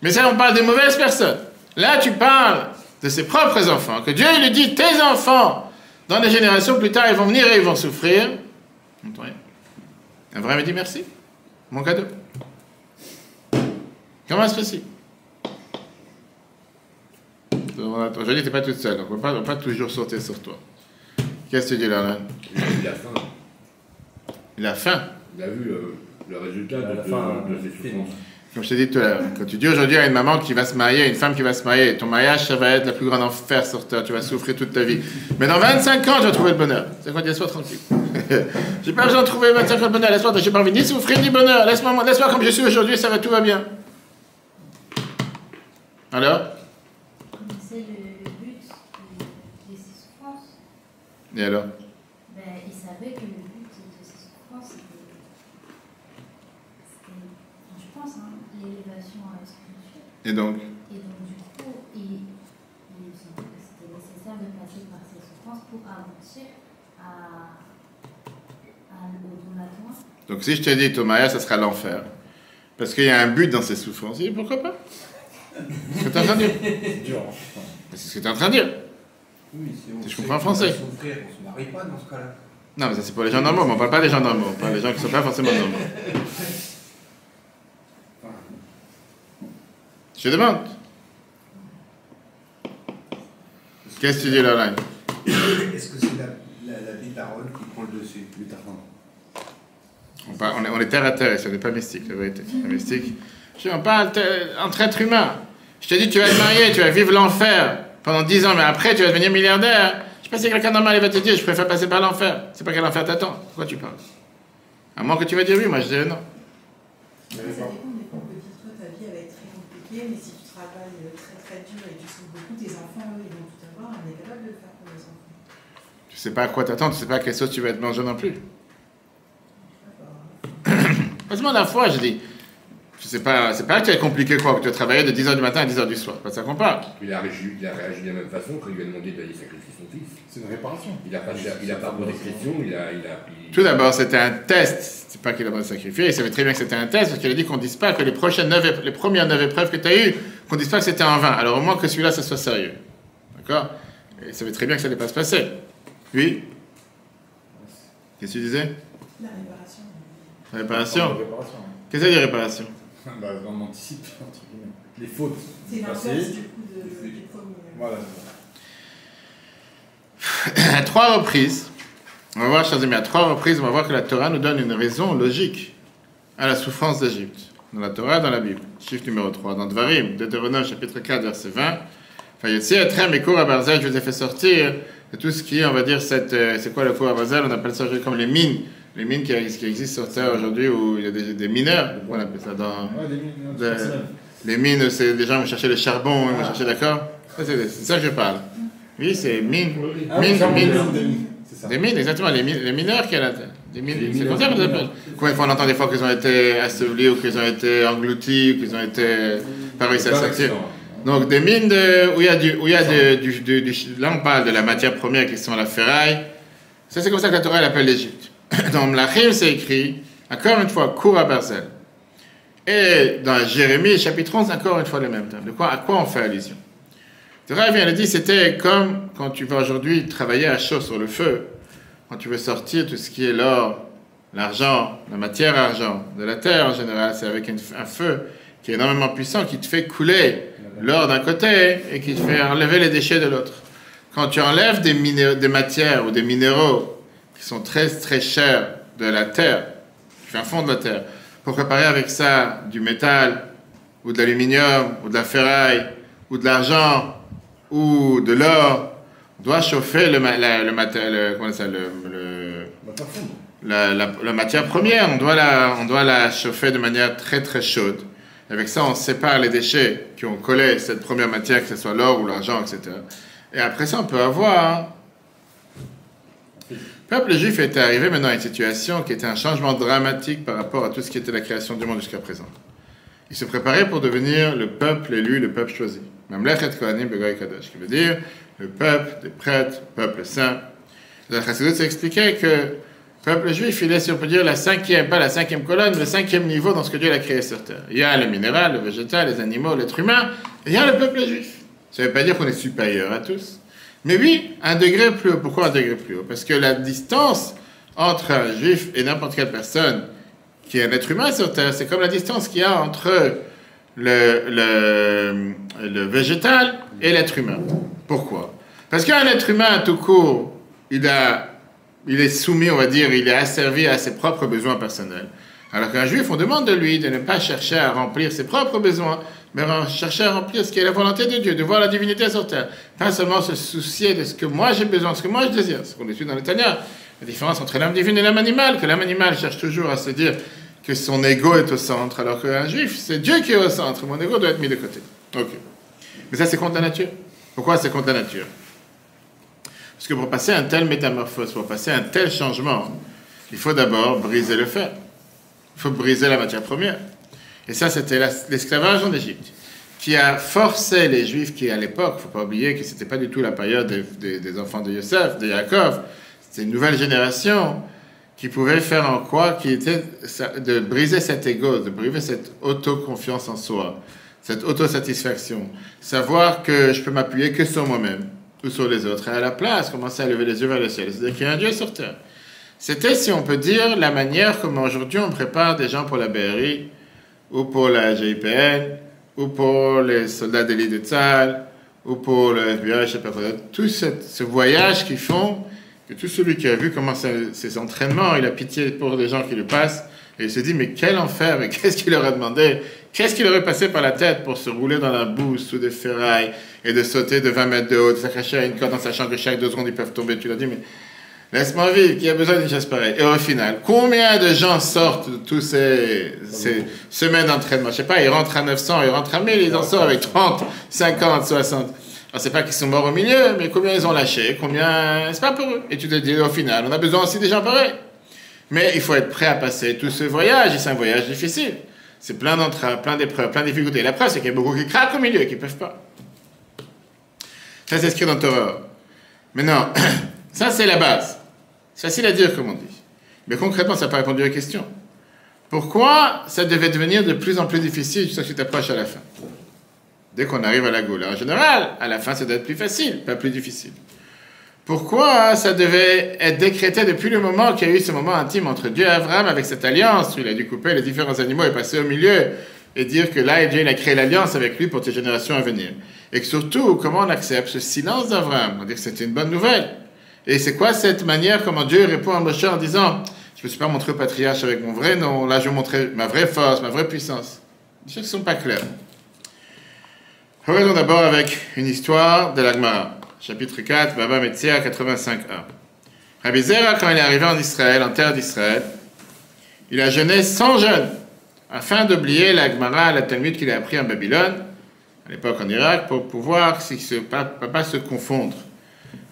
Mais ça, on parle des mauvaises personnes. Là, tu parles de ses propres enfants, que Dieu il lui dit, tes enfants, dans des générations plus tard, ils vont venir et ils vont souffrir. Abraham dit merci, mon cadeau. Comment est-ce possible? Aujourd'hui, tu n'es pas toute seule, donc on ne va pas toujours sauter sur toi. Qu'est-ce que tu dis là? Il a faim. Il a faim. Il a vu le résultat de ses souffrances. Comme je t'ai dit tout à l'heure, quand tu dis aujourd'hui à une maman qui va se marier, une femme qui va se marier, ton mariage, ça va être le plus grand enfer sur terre, tu vas souffrir toute ta vie. Mais dans 25 ans, tu vas trouver le bonheur. C'est quoi, laisse-moi tranquille. J'ai pas besoin de trouver 25 ans le bonheur, laisse-moi, j'ai pas envie ni souffrir ni bonheur, laisse-moi comme je suis aujourd'hui, ça va, tout va bien. Alors? C'est le but de ces souffrances. Et alors? Ben, il savait que le but de ces souffrances, c'était je pense, l'élévation spirituelle. Et donc? Et donc, du coup, il semblait que c'était nécessaire de passer par ces souffrances pour aboutir au donatoire. Donc si je te dis ton mariage, ça sera l'enfer. Parce qu'il y a un but dans ces souffrances. Et pourquoi pas? C'est ce que tu es en train de dire. C'est dur. C'est ce que tu es en train de dire. Oui, Si je comprends en français. On ne se marie pas dans ce cas-là. Non, mais ça c'est pour les gens normaux, mais on ne parle pas des gens normaux. On parle des gens qui ne sont pas forcément normaux. Je te demande. Qu'est-ce que tu dis là, là? Est-ce que c'est la vie d'Aaron qui prend le dessus? On est terre à terre, et ce n'est pas mystique, la vérité. La mystique. On parle entre êtres humains. Je te dis, tu vas te marier, tu vas vivre l'enfer pendant 10 ans, mais après, tu vas devenir milliardaire. Je sais pas si quelqu'un normal il va te dire, je préfère passer par l'enfer. C'est pas quel enfer t'attend. Pourquoi tu parles? À moins que tu vas dire oui, moi je dirais non. Ça dépend, mais on peut dire toi, ta vie elle va être très compliquée, mais si tu travailles très très dur et que tu souffres beaucoup, tes enfants, eux, ils vont tout avoir, on est capable de le faire pour les enfants. Tu sais pas à quoi t'attends, tu sais pas à quelle sauce tu vas être mangé non plus. Heureusement, la foi, je dis. C'est pas que tu es compliqué quoi, que tu as travaillé de 10h du matin à 10h du soir. Pas ça qu'on parle. Il a réagi de la même façon quand il lui a demandé d'aller sacrifier son fils. C'est une réparation. Il n'a pas posé de questions, Tout d'abord, c'était un test. C'est pas qu'il a pas sacrifié. Il savait très bien que c'était un test parce qu'il a dit qu'on ne dise pas que les premières 9 épreuves que tu as eues, qu'on ne dise pas que c'était en vain. Alors au moins que celui-là, ça soit sérieux. D'accord? Et il savait très bien que ça n'allait pas se passer. Oui? Qu'est-ce que tu disais? La réparation. La réparation? Réparation. Qu'est-ce que ça dit réparation? Bah, on anticipe, entre guillemets. Les fautes. C'est l'inverse passées. du coup du premier. Voilà. À 3 reprises, on va voir, chers amis, à 3 reprises, on va voir que la Torah nous donne une raison logique à la souffrance d'Égypte. Dans la Torah, dans la Bible. Chiffre numéro 3. Dans Dvarim, Deutéronome, chapitre 4, verset 20. Le cours à Barzel, je vous ai fait sortir de tout ce qui est, on va dire, c'est quoi le cours à Barzel? On appelle ça comme les mines. Les mines qui existent sur Terre aujourd'hui où il y a des mineurs. On appelle ça dans. Ouais, des mines. Les mines, c'est les gens vont chercher le charbon, ils vont chercher, d'accord? C'est ça que je parle. Oui, c'est mines. Mines. Des mines, exactement. Les mineurs qui ont la Terre. Des mines. C'est comme ça qu'on les appelle. Combien de fois on entend des fois qu'ils ont été assouvés ou qu'ils ont été engloutis ou qu'ils ont été pas réussi à sortir? Donc des mines où il y a là on parle de la matière première qui sont la ferraille. Ça c'est comme ça que la Torah appelle l'Égypte. Dans Mlachim c'est écrit, encore une fois, cours à Barzel. Et dans Jérémie, chapitre 11, encore une fois le même terme. À quoi on fait allusion? La Torah vient de dire, c'était comme quand tu vas aujourd'hui travailler à chaud sur le feu, quand tu veux sortir tout ce qui est l'or, l'argent, la matière argent, de la terre en général, c'est avec un feu qui est énormément puissant, qui te fait couler l'or d'un côté et qui te fait enlever les déchets de l'autre. Quand tu enlèves des matières ou des minéraux qui sont très très chers de la terre, du fin fond de la terre, pour préparer avec ça du métal, ou de l'aluminium, ou de la ferraille, ou de l'argent, ou de l'or, on doit chauffer la matière première, on doit la chauffer de manière très très chaude. Avec ça, on sépare les déchets qui ont collé cette première matière, que ce soit l'or ou l'argent, etc. Et après ça, on peut avoir... Le peuple juif était arrivé maintenant à une situation qui était un changement dramatique par rapport à tout ce qui était la création du monde jusqu'à présent. Il se préparait pour devenir le peuple élu, le peuple choisi. Mamlechet Kohanim Begoy Kadosh, qui veut dire le peuple des prêtres, peuple saint. La Chassidut s'expliquait que le peuple juif, il est, si on peut dire, pas la cinquième colonne, mais le 5e niveau dans ce que Dieu a créé sur terre. Il y a le minéral, le végétal, les animaux, l'être humain, et il y a le peuple juif. Ça ne veut pas dire qu'on est supérieur à tous. Mais oui, un degré plus haut. Pourquoi un degré plus haut? Parce que la distance entre un juif et n'importe quelle personne qui est un être humain sur terre, c'est comme la distance qu'il y a entre le végétal et l'être humain. Pourquoi? Parce qu'un être humain, tout court, il est soumis, on va dire, il est asservi à ses propres besoins personnels. Alors qu'un juif, on demande de lui de ne pas chercher à remplir ses propres besoins, mais chercher à remplir ce qui est la volonté de Dieu, de voir la divinité sur terre. Pas seulement se soucier de ce que moi j'ai besoin, ce que moi je désire. Ce qu'on étudie dans le Tanya, la différence entre l'âme divine et l'âme animale, que l'âme animale cherche toujours à se dire que son ego est au centre, alors qu'un juif, c'est Dieu qui est au centre. Mon ego doit être mis de côté. Ok. Mais ça, c'est contre la nature. Pourquoi c'est contre la nature? Parce que pour passer un tel métamorphose, pour passer un tel changement, il faut d'abord briser le fer. Il faut briser la matière première. Et ça, c'était l'esclavage en Égypte, qui a forcé les Juifs qui, à l'époque, il ne faut pas oublier que ce n'était pas du tout la période des enfants de Yosef, de Yaakov, c'était une nouvelle génération qui pouvait faire en quoi, qui était de briser cet ego, de briser cette autoconfiance en soi, cette autosatisfaction, savoir que je peux m'appuyer que sur moi-même ou sur les autres, et à la place, commencer à lever les yeux vers le ciel, c'est-à-dire qu'il y a un Dieu sur terre. C'était, si on peut dire, la manière comme aujourd'hui on prépare des gens pour la BRI, ou pour la GIPN, ou pour les soldats d'élite de Tzahal, ou pour le FBI, je ne sais pas quoi. Tout ce voyage qu'ils font, que tout celui qui a vu comment ces entraînements, il a pitié pour les gens qui le passent, et il se dit, mais quel enfer, mais qu'est-ce qu'il leur a demandé? Qu'est-ce qu'il aurait passé par la tête pour se rouler dans la boue sous des ferrailles, et de sauter de 20 mètres de haut, de s'accrocher à une corde en sachant que chaque 2 secondes ils peuvent tomber? Tu l'as dit, mais laisse-moi vivre, qui a besoin d'une chasse pareille? Et au final, combien de gens sortent de tous ces semaines d'entraînement? Je sais pas, ils rentrent à 900, ils rentrent à 1000, ils en sortent avec 30, 50, 60. Alors c'est pas qu'ils sont morts au milieu, mais combien ils ont lâché, combien... C'est pas pour eux. Et tu te dis, au final, on a besoin aussi des gens pareils. Mais il faut être prêt à passer tout ce voyage, et c'est un voyage difficile. C'est plein d'entraves, plein d'épreuves, plein de difficultés. Et la preuve, c'est qu'il y a beaucoup qui craquent au milieu, qui ne peuvent pas. Ça, c'est écrit dans Torah. Mais non, ça, c'est la base. C'est facile à dire, comme on dit. Mais concrètement, ça n'a pas répondu à la question. Pourquoi ça devait devenir de plus en plus difficile jusqu'à ce que tu t'approches à la fin? Dès qu'on arrive à la Goula. En général, à la fin, ça doit être plus facile, pas plus difficile. Pourquoi ça devait être décrété depuis le moment qu'il y a eu ce moment intime entre Dieu et Abraham avec cette alliance où il a dû couper les différents animaux et passer au milieu et dire que là, Dieu il a créé l'alliance avec lui pour tes générations à venir. Et que surtout, comment on accepte ce silence d'Abraham? On dit que c'était une bonne nouvelle. Et c'est quoi cette manière, comment Dieu répond à Moshe en disant, je ne me suis pas montré au patriarche avec mon vrai nom, là je vais montrer ma vraie force, ma vraie puissance. Des choses qui ne sont pas claires. Regardons d'abord avec une histoire de l'Agmara. Chapitre 4, Baba Metzia 85a. Rabbi Zera, quand il est arrivé en Israël, en terre d'Israël, il a jeûné 100 jeûnes, afin d'oublier l'Agmara, la Talmud qu'il a appris en Babylone, à l'époque en Irak, pour pouvoir pas se confondre.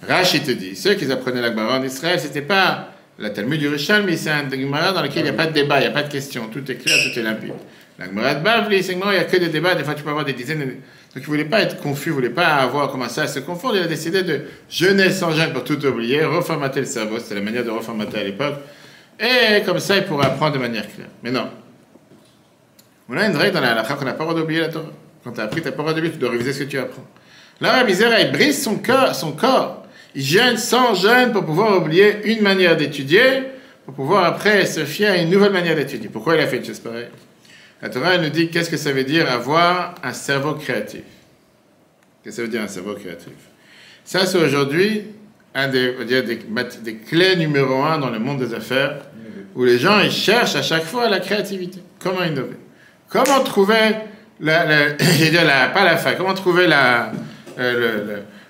Rashi te dit, ceux qui apprenaient l'Agmara en Israël, c'était pas la Talmud du Yerushalmi, mais c'est un Agmara dans lequel il n'y a pas de débat, il n'y a pas de question, tout est clair, tout est limpide. L'Agmara de Bavli, c'est que non, il n'y a que des débats, des fois tu peux avoir des dizaines de... Donc il ne voulait pas être confus, il ne voulait pas avoir commencé à se confondre, il a décidé de jeûner sans jeûne pour tout oublier, reformater le cerveau, c'était la manière de reformater à l'époque, et comme ça il pourrait apprendre de manière claire. Mais non. On a une règle dans la halakha qu'on n'a pas le droit d'oublier la Torah. Quand tu as appris, tu n'as pas le droit d'oublier, tu dois réviser ce que tu apprends. Là, Rabbi Zera, il brise son corps. Il jeûne sans jeûne pour pouvoir oublier une manière d'étudier, pour pouvoir après se fier à une nouvelle manière d'étudier. Pourquoi il a fait une chose pareille? La Torah elle nous dit qu'est-ce que ça veut dire avoir un cerveau créatif. Qu'est-ce que ça veut dire un cerveau créatif? Ça, c'est aujourd'hui un des clés numéro 1 dans le monde des affaires où les gens ils cherchent à chaque fois la créativité. Comment innover? Comment trouver pas la faille, comment trouver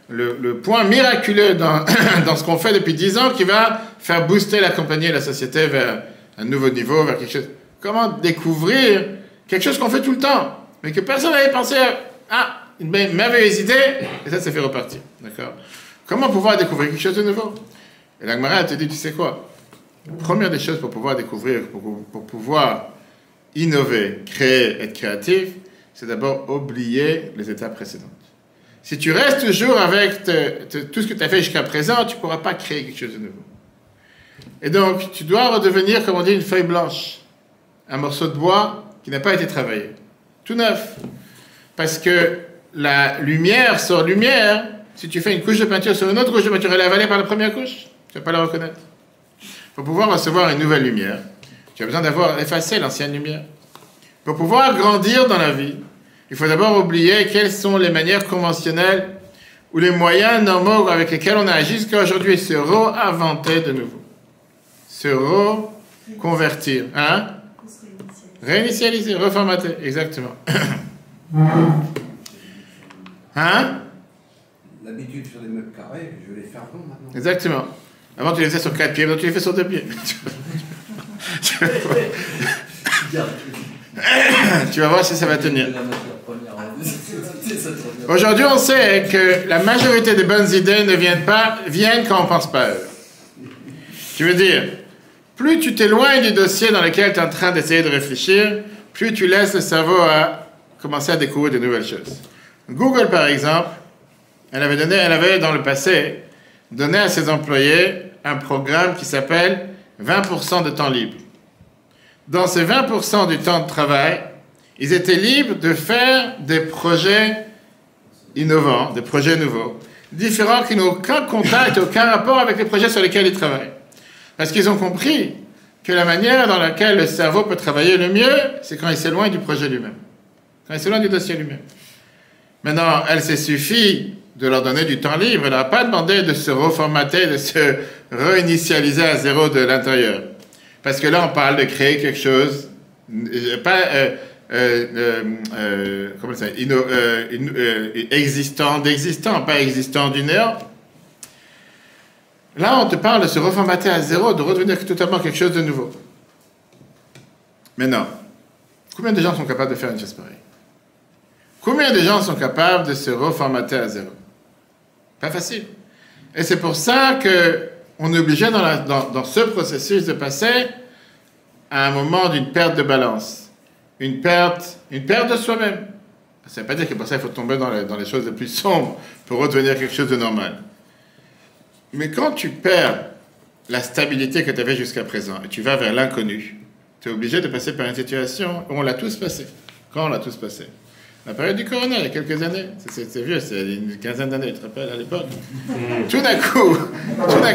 le point miraculeux dans, dans ce qu'on fait depuis 10 ans qui va faire booster la compagnie et la société vers un nouveau niveau, vers quelque chose. Comment découvrir quelque chose qu'on fait tout le temps, mais que personne n'avait pensé à une merveilleuse idée, et ça fait repartir. D'accord? Comment pouvoir découvrir quelque chose de nouveau? Et la Gemara te dit, tu sais quoi? La première des choses pour pouvoir découvrir, pour pouvoir innover, créer, être créatif, c'est d'abord oublier les étapes précédentes. Si tu restes toujours avec tout ce que tu as fait jusqu'à présent, tu ne pourras pas créer quelque chose de nouveau. Et donc, tu dois redevenir, comme on dit, une feuille blanche, un morceau de bois qui n'a pas été travaillé, tout neuf. Parce que la lumière sur lumière, si tu fais une couche de peinture sur une autre couche de peinture, elle est avalée par la première couche, tu ne vas pas la reconnaître. Pour pouvoir recevoir une nouvelle lumière, tu as besoin d'avoir effacé l'ancienne lumière. Pour pouvoir grandir dans la vie, il faut d'abord oublier quelles sont les manières conventionnelles ou les moyens normaux avec lesquels on a agi jusqu'à aujourd'hui, se réinventer de nouveau. Se reconvertir. Hein? Réinitialiser, reformater, exactement. Hein? L'habitude sur des meubles carrés, je vais les faire rond maintenant. Exactement. Avant, tu les faisais sur 4 pieds, maintenant tu les fais sur 2 pieds. Tu vas voir si ça va tenir. Aujourd'hui, on sait que la majorité des bonnes idées ne viennent quand on ne pense pas à eux. Tu veux dire, plus tu t'éloignes du dossier dans lequel tu es en train d'essayer de réfléchir, plus tu laisses le cerveau commencer à découvrir de nouvelles choses. Google, par exemple, elle avait dans le passé donné à ses employés un programme qui s'appelle 20% de temps libre. Dans ces 20% du temps de travail, ils étaient libres de faire des projets innovants, des projets nouveaux, différents qui n'ont aucun contact, aucun rapport avec les projets sur lesquels ils travaillent. Parce qu'ils ont compris que la manière dans laquelle le cerveau peut travailler le mieux, c'est quand il s'éloigne du projet lui-même, quand il s'éloigne du dossier lui-même. Maintenant, elle s'est suffi de leur donner du temps libre, elle n'a pas demandé de se reformater, de se réinitialiser à zéro de l'intérieur. Parce que là, on parle de créer quelque chose, d'existant, pas existant du néant. Là, on te parle de se reformater à zéro, de redevenir totalement quelque chose de nouveau. Mais non. Combien de gens sont capables de faire une chose pareille? Combien de gens sont capables de se reformater à zéro? Pas facile. Et c'est pour ça qu'on est obligé dans ce processus de passer à un moment d'une perte de balance. Une perte de soi-même. Ça ne veut pas dire que pour ça il faut tomber dans les choses les plus sombres pour redevenir quelque chose de normal. Mais quand tu perds la stabilité que tu avais jusqu'à présent et tu vas vers l'inconnu, tu es obligé de passer par une situation où on l'a tous passé. Quand on l'a tous passé? La période du corona, il y a quelques années. C'est vieux, c'est une quinzaine d'années, tu te rappelles, à l'époque. Tout d'un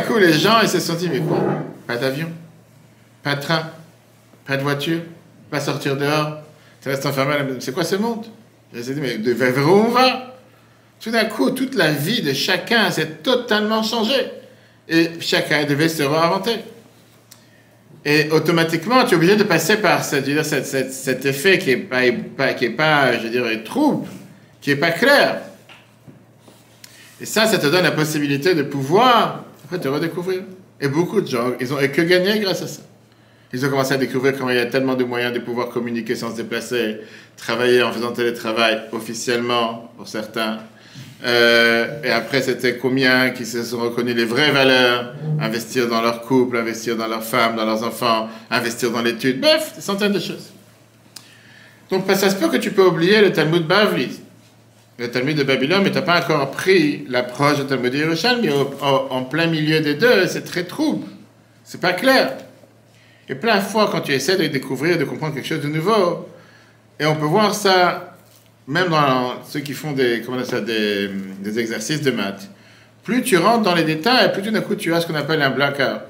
coup, les gens, ils se sont dit, mais quoi? Pas d'avion, pas de train, pas de voiture, pas sortir dehors, tu restes enfermé à la maison. C'est quoi ce monde? Ils se dit, mais vers où on va? Tout d'un coup, toute la vie de chacun s'est totalement changée. Et chacun devait se réinventer. Et automatiquement, tu es obligé de passer par cet effet qui est pas, je dirais, trouble, qui n'est pas clair. Et ça te donne la possibilité de pouvoir, après, te redécouvrir. Et beaucoup de gens, ils ont que gagné grâce à ça. Ils ont commencé à découvrir comment il y a tellement de moyens de pouvoir communiquer sans se déplacer, travailler en faisant télétravail officiellement, pour certains. Et après, c'était combien qui se sont reconnus les vraies valeurs, investir dans leur couple, investir dans leurs femmes, dans leurs enfants, investir dans l'étude, bref, des centaines de choses. Donc, ça se peut que tu peux oublier le Talmud Bavli, le Talmud de Babylone, mais tu n'as pas encore pris l'approche du Talmud de Yerushalmi, mais en plein milieu des deux, c'est très trouble, c'est pas clair. Et plein de fois, quand tu essaies de découvrir, de comprendre quelque chose de nouveau, et on peut voir ça même dans ceux qui font des exercices de maths, plus tu rentres dans les détails, plus tout d'un coup tu as ce qu'on appelle un blackout.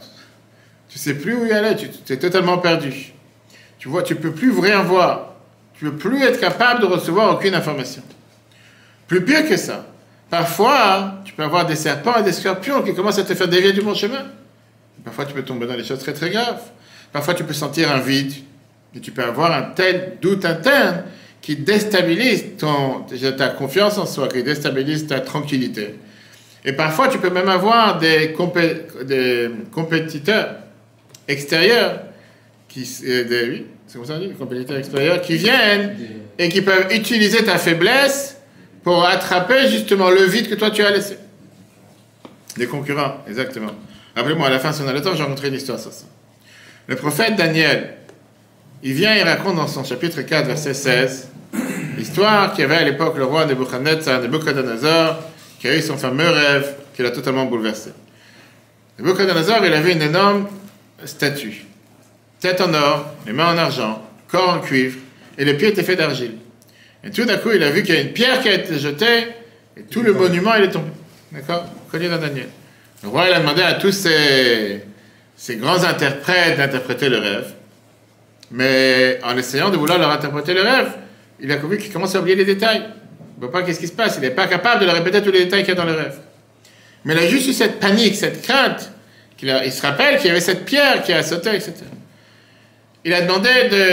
Tu ne sais plus où y aller, tu es totalement perdu. Tu vois, tu ne peux plus rien voir. Tu ne peux plus être capable de recevoir aucune information. Plus pire que ça, parfois tu peux avoir des serpents et des scorpions qui commencent à te faire dévier du bon chemin. Parfois tu peux tomber dans des choses très très graves. Parfois, tu peux sentir un vide et tu peux avoir un tel doute interne qui déstabilise ta confiance en soi, qui déstabilise ta tranquillité. Et parfois, tu peux même avoir des compétiteurs extérieurs, oui, c'est comme ça on dit, des compétiteurs extérieurs qui viennent et qui peuvent utiliser ta faiblesse pour attraper justement le vide que toi tu as laissé. Des concurrents, exactement. Rappelez-moi, à la fin, si on a le temps, j'ai rencontré une histoire sur ça. Le prophète Daniel, il vient et raconte dans son chapitre 4, verset 16, l'histoire qu'il y avait à l'époque le roi Nebuchadnezzar, qui a eu son fameux rêve qui l'a totalement bouleversé. Nebuchadnezzar, il avait une énorme statue. Tête en or, les mains en argent, corps en cuivre, et les pieds étaient faits d'argile. Et tout d'un coup, il a vu qu'il y a une pierre qui a été jetée, et tout le monument, il est tombé. D'accord? Connu dans Daniel. Le roi, il a demandé à tous ces grands interprètes d'interpréter le rêve. Mais en essayant de vouloir leur interpréter le rêve, il a vu qu'il commence à oublier les détails. Il ne voit pas qu'est-ce qui se passe. Il n'est pas capable de leur répéter tous les détails qu'il y a dans le rêve. Mais il a juste eu cette panique, cette crainte. Il se rappelle qu'il y avait cette pierre qui a sauté, etc. Il a demandé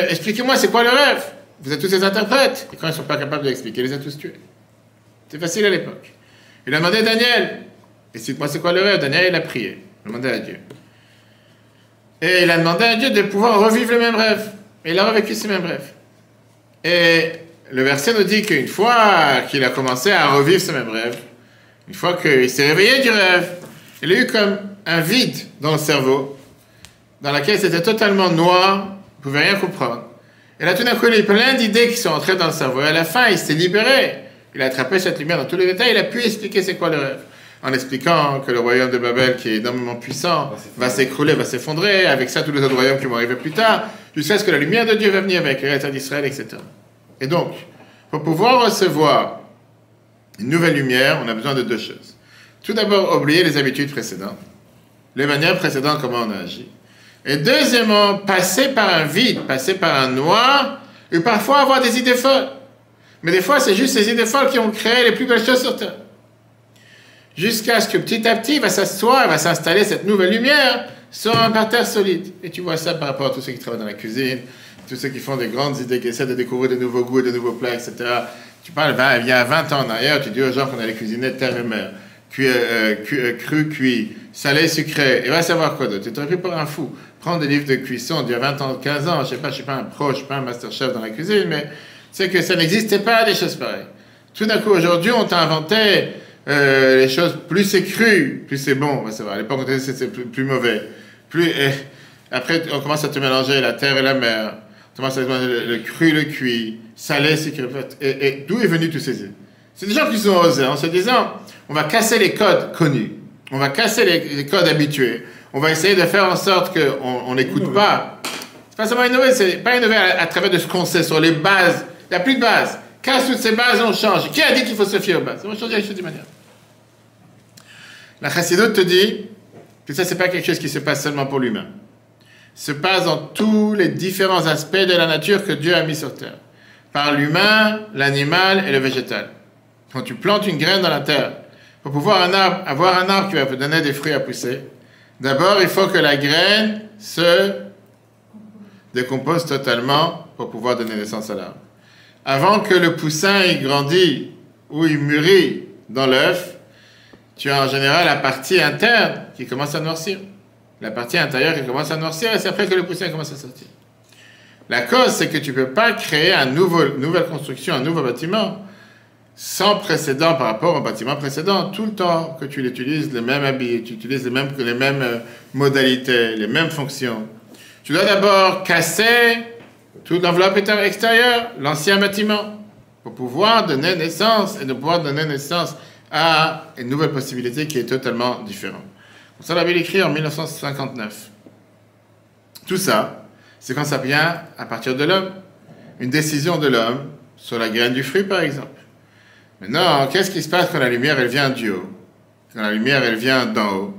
expliquez-moi, c'est quoi le rêve? Vous êtes tous ces interprètes. Et quand ils ne sont pas capables de l'expliquer, il les a tous tués. C'est facile à l'époque. Il a demandé à Daniel, explique-moi c'est quoi le rêve? Daniel, il a prié. Il a demandé à Dieu. Et il a demandé à Dieu de pouvoir revivre le même rêve. Et il a revécu ce même rêve. Et le verset nous dit qu'une fois qu'il a commencé à revivre ce même rêve, une fois qu'il s'est réveillé du rêve, il a eu comme un vide dans le cerveau, dans lequel c'était totalement noir, il ne pouvait rien comprendre. Et là, tout d'un coup, il y a eu plein d'idées qui sont entrées dans le cerveau. Et à la fin, il s'est libéré. Il a attrapé cette lumière dans tous les détails. Il a pu expliquer c'est quoi le rêve. En expliquant que le royaume de Babel, qui est énormément puissant, va s'écrouler, va s'effondrer. Avec ça, tous les autres royaumes qui vont arriver plus tard. Jusqu'à ce que la lumière de Dieu va venir avec les États d'Israël, etc. Et donc, pour pouvoir recevoir une nouvelle lumière, on a besoin de deux choses. Tout d'abord, oublier les habitudes précédentes. Les manières précédentes, comment on a agi. Et deuxièmement, passer par un vide, passer par un noir, et parfois avoir des idées folles. Mais des fois, c'est juste ces idées folles qui ont créé les plus belles choses sur Terre. Jusqu'à ce que petit à petit, il va s'asseoir, il va s'installer cette nouvelle lumière sur un parterre solide. Et tu vois ça par rapport à tous ceux qui travaillent dans la cuisine, tous ceux qui font des grandes idées, qui essaient de découvrir de nouveaux goûts, de nouveaux plats, etc. Tu parles, il y a 20 ans en arrière, tu dis aux gens qu'on allait cuisiner terre et mer, cru, cuit, salé, sucré, et va savoir quoi d'autre. Tu aurais pu pour un fou. Prendre des livres de cuisson d'il y a 20 ans, 15 ans, je ne suis pas un pro, je ne suis pas un master chef dans la cuisine, mais c'est que ça n'existait pas des choses pareilles. Tout d'un coup, aujourd'hui, on t'a inventé les choses, plus c'est cru, plus c'est bon, on va savoir. À l'époque, on disait c'est plus mauvais. Après, on commence à te mélanger la terre et la mer, on commence à te mélanger le cru, le cuit, salé, sucré. Et d'où est venu tous ces idées? C'est des gens qui sont osés en se disant, on va casser les codes connus, on va casser les codes habitués, on va essayer de faire en sorte qu'on n'écoute pas. C'est pas seulement innover, c'est pas innover à travers de ce qu'on sait sur les bases. Il n'y a plus de bases. Casse toutes ces bases, on change. Qui a dit qu'il faut se fier aux bases? On va changer les choses d'une manière. La chassidoute te dit que ça, c'est pas quelque chose qui se passe seulement pour l'humain. Se passe dans tous les différents aspects de la nature que Dieu a mis sur terre. Par l'humain, l'animal et le végétal. Quand tu plantes une graine dans la terre, pour pouvoir avoir un arbre qui va te donner des fruits à pousser, d'abord, il faut que la graine se décompose totalement pour pouvoir donner naissance à l'arbre. Avant que le poussin il grandit ou il mûrit dans l'œuf, tu as en général la partie interne qui commence à noircir. La partie intérieure qui commence à noircir et c'est après que le poussin commence à sortir. La cause, c'est que tu ne peux pas créer une nouvelle construction, un nouveau bâtiment sans précédent par rapport au bâtiment précédent. Tout le temps que tu utilises les mêmes habits, tu utilises les mêmes modalités, les mêmes fonctions. Tu dois d'abord casser toute l'enveloppe extérieure, l'ancien bâtiment, pour pouvoir donner naissance et de pouvoir donner naissance à une nouvelle possibilité qui est totalement différente. Ça, la Bible écrit en 1959. Tout ça, c'est quand ça vient à partir de l'homme. Une décision de l'homme sur la graine du fruit, par exemple. Maintenant, qu'est-ce qui se passe quand la lumière, elle vient du haut? Quand la lumière, elle vient d'en haut?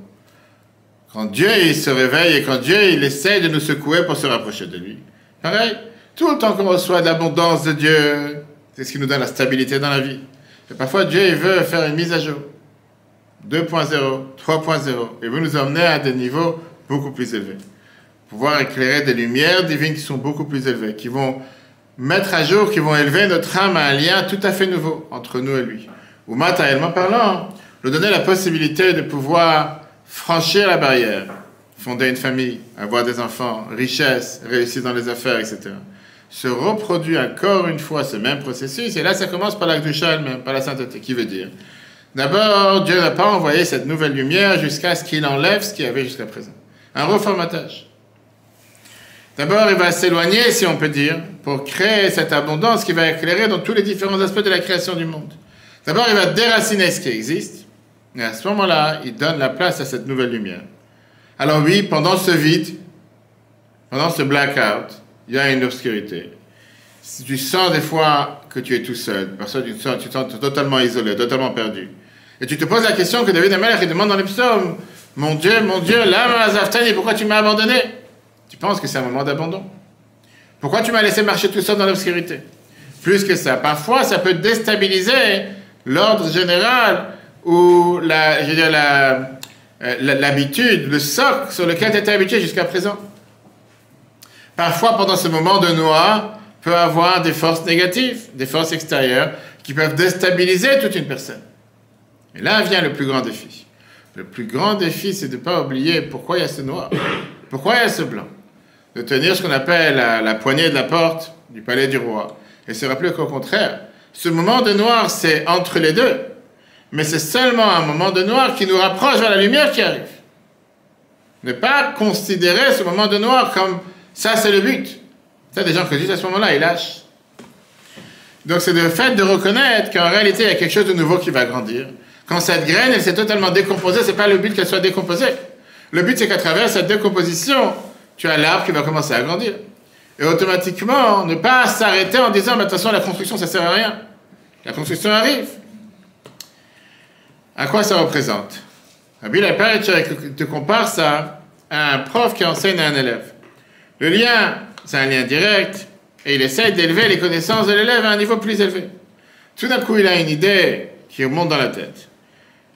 Quand Dieu, il se réveille et quand Dieu, il essaie de nous secouer pour se rapprocher de lui. Pareil, tout le temps qu'on reçoit de l'abondance de Dieu, c'est ce qui nous donne la stabilité dans la vie. Et parfois, Dieu, il veut faire une mise à jour. 2.0, 3.0, et veut nous emmener à des niveaux beaucoup plus élevés. pouvoir éclairer des lumières divines qui sont beaucoup plus élevées, qui vont mettre à jour, qui vont élever notre âme à un lien tout à fait nouveau entre nous et lui. Ou matériellement parlant, lui donner la possibilité de pouvoir franchir la barrière, fonder une famille, avoir des enfants, richesse, réussir dans les affaires, etc. Se reproduit encore une fois ce même processus, et là ça commence par la Kedusha elle-même, par la sainteté, qui veut dire, d'abord, Dieu n'a pas envoyé cette nouvelle lumière jusqu'à ce qu'il enlève ce qu'il y avait jusqu'à présent. Un reformatage. D'abord, il va s'éloigner, si on peut dire, pour créer cette abondance qui va éclairer dans tous les différents aspects de la création du monde. D'abord, il va déraciner ce qui existe, et à ce moment-là, il donne la place à cette nouvelle lumière. Alors oui, pendant ce vide, pendant ce blackout, il y a une obscurité. Si tu sens des fois que tu es tout seul, parce que tu te sens totalement isolé, totalement perdu. Et tu te poses la question que David Amelech demande dans les psaumes, mon Dieu, lama azavtani, pourquoi tu m'as abandonné? Tu penses que c'est un moment d'abandon? Pourquoi tu m'as laissé marcher tout seul dans l'obscurité? Plus que ça, parfois ça peut déstabiliser l'ordre général ou l'habitude, le socle sur lequel tu étais habitué jusqu'à présent. Parfois, pendant ce moment de noir, peut avoir des forces négatives, des forces extérieures qui peuvent déstabiliser toute une personne. Et là vient le plus grand défi. Le plus grand défi, c'est de ne pas oublier pourquoi il y a ce noir, pourquoi il y a ce blanc. De tenir ce qu'on appelle la poignée de la porte du palais du roi. Et se rappeler qu'au contraire, ce moment de noir, c'est entre les deux. Mais c'est seulement un moment de noir qui nous rapproche vers la lumière qui arrive. Ne pas considérer ce moment de noir comme ça, c'est le but. Ça, des gens que juste à ce moment-là, ils lâchent. Donc, c'est le fait de reconnaître qu'en réalité, il y a quelque chose de nouveau qui va grandir. Quand cette graine, elle s'est totalement décomposée, c'est pas le but qu'elle soit décomposée. Le but, c'est qu'à travers cette décomposition, tu as l'arbre qui va commencer à grandir. Et automatiquement, ne pas s'arrêter en disant, mais attention, la construction, ça sert à rien. La construction arrive. À quoi ça représente? Rabbi Lepage te compare ça à un prof qui enseigne à un élève. Le lien, c'est un lien direct, et il essaye d'élever les connaissances de l'élève à un niveau plus élevé. Tout d'un coup, il a une idée qui remonte dans la tête.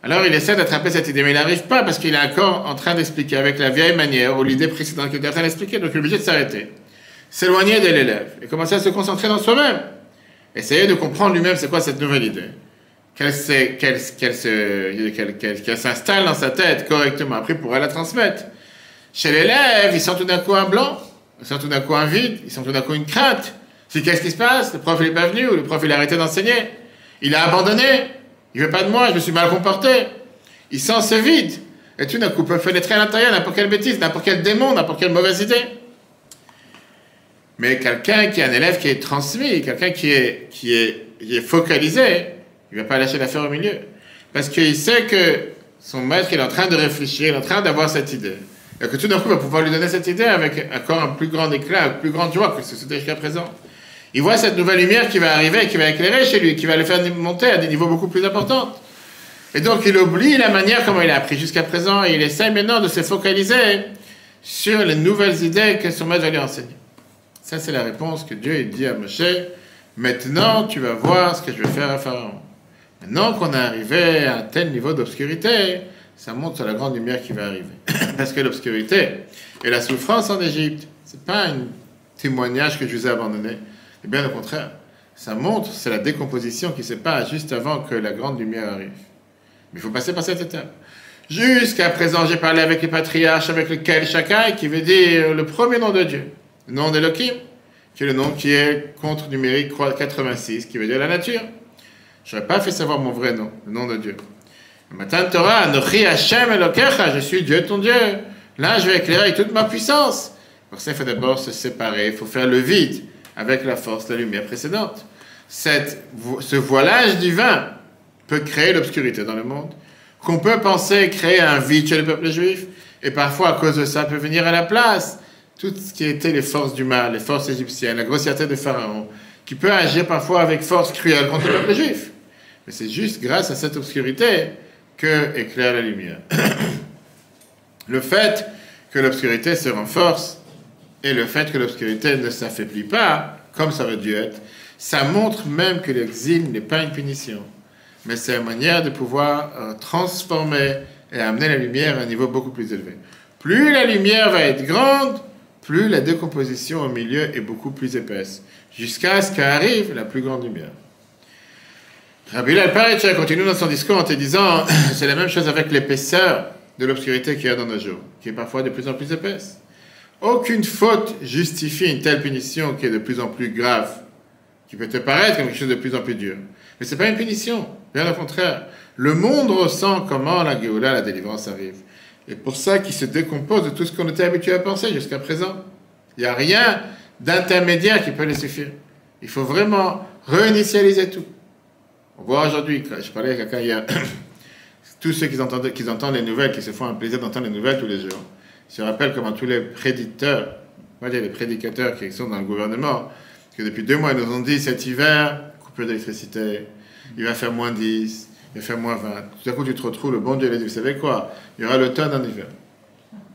Alors, il essaie d'attraper cette idée, mais il n'arrive pas parce qu'il est encore en train d'expliquer avec la vieille manière ou l'idée précédente qu'il était en train d'expliquer, donc il est obligé de s'arrêter. S'éloigner de l'élève et commencer à se concentrer dans soi-même. Essayer de comprendre lui-même c'est quoi cette nouvelle idée. Qu'elle s'installe dans sa tête correctement. Après, il pourra la transmettre. Chez l'élève, ils sentent tout d'un coup un blanc, ils sentent tout d'un coup un vide, ils sentent tout d'un coup une crainte. C'est qu'est-ce qui se passe? Le prof il n'est pas venu ou le prof il a arrêté d'enseigner. Il a abandonné. Il ne veut pas de moi, je me suis mal comporté. Il sent ce vide. Et tout d'un coup, il peut pénétrer à l'intérieur n'importe quelle bêtise, n'importe quel démon, n'importe quelle mauvaise idée. Mais quelqu'un qui est un élève qui est transmis, quelqu'un qui est focalisé, il ne va pas lâcher l'affaire au milieu. Parce qu'il sait que son maître il est en train de réfléchir, il est en train d'avoir cette idée. Et que tout d'un coup, il va pouvoir lui donner cette idée avec encore un plus grand éclat, une plus grande joie que ce que c'était jusqu'à présent. Il voit cette nouvelle lumière qui va arriver, qui va éclairer chez lui, qui va le faire monter à des niveaux beaucoup plus importants. Et donc, il oublie la manière comment il a appris jusqu'à présent et il essaie maintenant de se focaliser sur les nouvelles idées que son maître va lui enseigner. Ça, c'est la réponse que Dieu dit à Moshe. Maintenant, tu vas voir ce que je vais faire à Pharaon. Maintenant qu'on est arrivé à un tel niveau d'obscurité, ça montre sur la grande lumière qui va arriver. Parce que l'obscurité et la souffrance en Égypte, ce n'est pas un témoignage que je vous ai abandonné. Et bien au contraire, ça montre, c'est la décomposition qui se passe juste avant que la grande lumière arrive. Mais il faut passer par cette étape. Jusqu'à présent, j'ai parlé avec les patriarches, avec lequel chacun, qui veut dire le premier nom de Dieu. Le nom d'Elohim, qui est le nom qui est contre numérique 86, qui veut dire la nature. Je n'aurais pas fait savoir mon vrai nom, le nom de Dieu. Le matin de Torah, Anochi Hashem Elokecha, je suis Dieu ton Dieu. Là, je vais éclairer avec toute ma puissance. Pour ça, il faut d'abord se séparer, il faut faire le vide avec la force, la lumière précédente. Ce voilage divin peut créer l'obscurité dans le monde, qu'on peut penser créer un vide chez le peuple juif, et parfois, à cause de ça, peut venir à la place tout ce qui était les forces du mal, les forces égyptiennes, la grossièreté de Pharaon, qui peut agir parfois avec force cruelle contre le peuple juif. Mais c'est juste grâce à cette obscurité que éclaire la lumière. Le fait que l'obscurité se renforce et le fait que l'obscurité ne s'affaiblit pas, comme ça aurait dû être, ça montre même que l'exil n'est pas une punition, mais c'est une manière de pouvoir transformer et amener la lumière à un niveau beaucoup plus élevé. Plus la lumière va être grande, plus la décomposition au milieu est beaucoup plus épaisse, jusqu'à ce qu'arrive la plus grande lumière. Rabbi Lalparetcha continue dans son discours en te disant, c'est la même chose avec l'épaisseur de l'obscurité qu'il y a dans nos jours, qui est parfois de plus en plus épaisse. Aucune faute justifie une telle punition qui est de plus en plus grave, qui peut te paraître comme quelque chose de plus en plus dur. Mais ce n'est pas une punition, bien au contraire. Le monde ressent comment la Géoula, la délivrance arrive. Et pour ça qu'il se décompose de tout ce qu'on était habitué à penser jusqu'à présent. Il n'y a rien d'intermédiaire qui peut les suffire. Il faut vraiment réinitialiser tout. On voit aujourd'hui, je parlais avec quelqu'un hier, tous ceux qui entendent les nouvelles, qui se font un plaisir d'entendre les nouvelles tous les jours, se rappellent comment tous les prédicteurs, on va dire les prédicateurs qui sont dans le gouvernement, que depuis 2 mois, ils nous ont dit cet hiver, coupure d'électricité, il va faire moins 10, il va faire moins 20. Tout à coup, tu te retrouves, le bon Dieu, il a dit, vous savez quoi? Il y aura l'automne en hiver.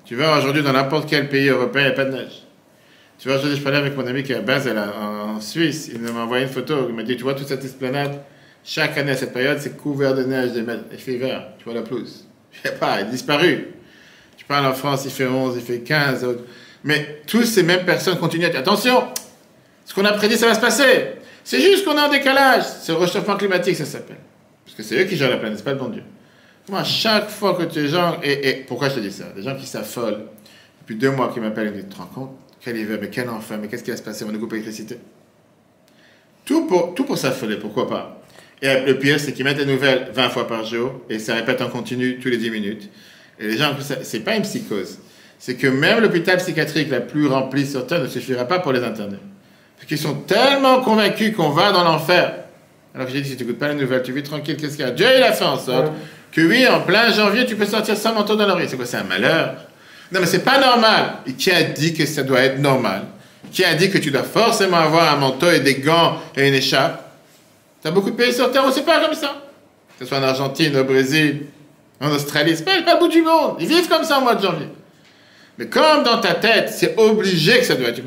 Tu vois, aujourd'hui, dans n'importe quel pays européen, il n'y a pas de neige. Tu vois, aujourd'hui, je parlais avec mon ami qui est à Basel, en Suisse, il m'a envoyé une photo, il m'a dit, tu vois, toute cette esplanade, chaque année à cette période, c'est couvert de neige, il fait hiver, tu vois la pelouse. Je sais pas, il a disparu. Tu parles en France, il fait 11, il fait 15, mais toutes ces mêmes personnes continuent à dire, attention, ce qu'on a prédit, ça va se passer. C'est juste qu'on est en décalage. C'est le réchauffement climatique, ça s'appelle. Parce que c'est eux qui gèrent la planète, c'est pas le bon Dieu. Moi, chaque fois que tu es gens, et pourquoi je te dis ça? Des gens qui s'affolent, depuis 2 mois qui m'appellent, ils me disent, tu te rends compte? Quel hiver, mais quel enfer, mais qu'est-ce qui va se passer? On nous coupe l'électricité. Tout pour s'affoler, pourquoi pas? Et le pire, c'est qu'ils mettent des nouvelles 20 fois par jour, et ça répète en continu tous les 10 minutes. Et les gens, c'est pas une psychose. C'est que même l'hôpital psychiatrique la plus remplie sur Terre ne suffira pas pour les interner. Parce qu'ils sont tellement convaincus qu'on va dans l'enfer. Alors que j'ai dit, si tu n'écoutes pas les nouvelles, tu vis tranquille, qu'est-ce qu'il y a? Dieu, il a fait en sorte que oui, en plein janvier, tu peux sortir sans manteau dans la rue. C'est quoi, c'est un malheur? Non, mais c'est pas normal. Et qui a dit que ça doit être normal? Qui a dit que tu dois forcément avoir un manteau et des gants et une écharpe? T'as beaucoup de pays sur Terre où c'est pas comme ça. Que ce soit en Argentine, au Brésil, en Australie, c'est pas le bout du monde. Ils vivent comme ça au mois de janvier. Mais comme dans ta tête, c'est obligé que ça doit être...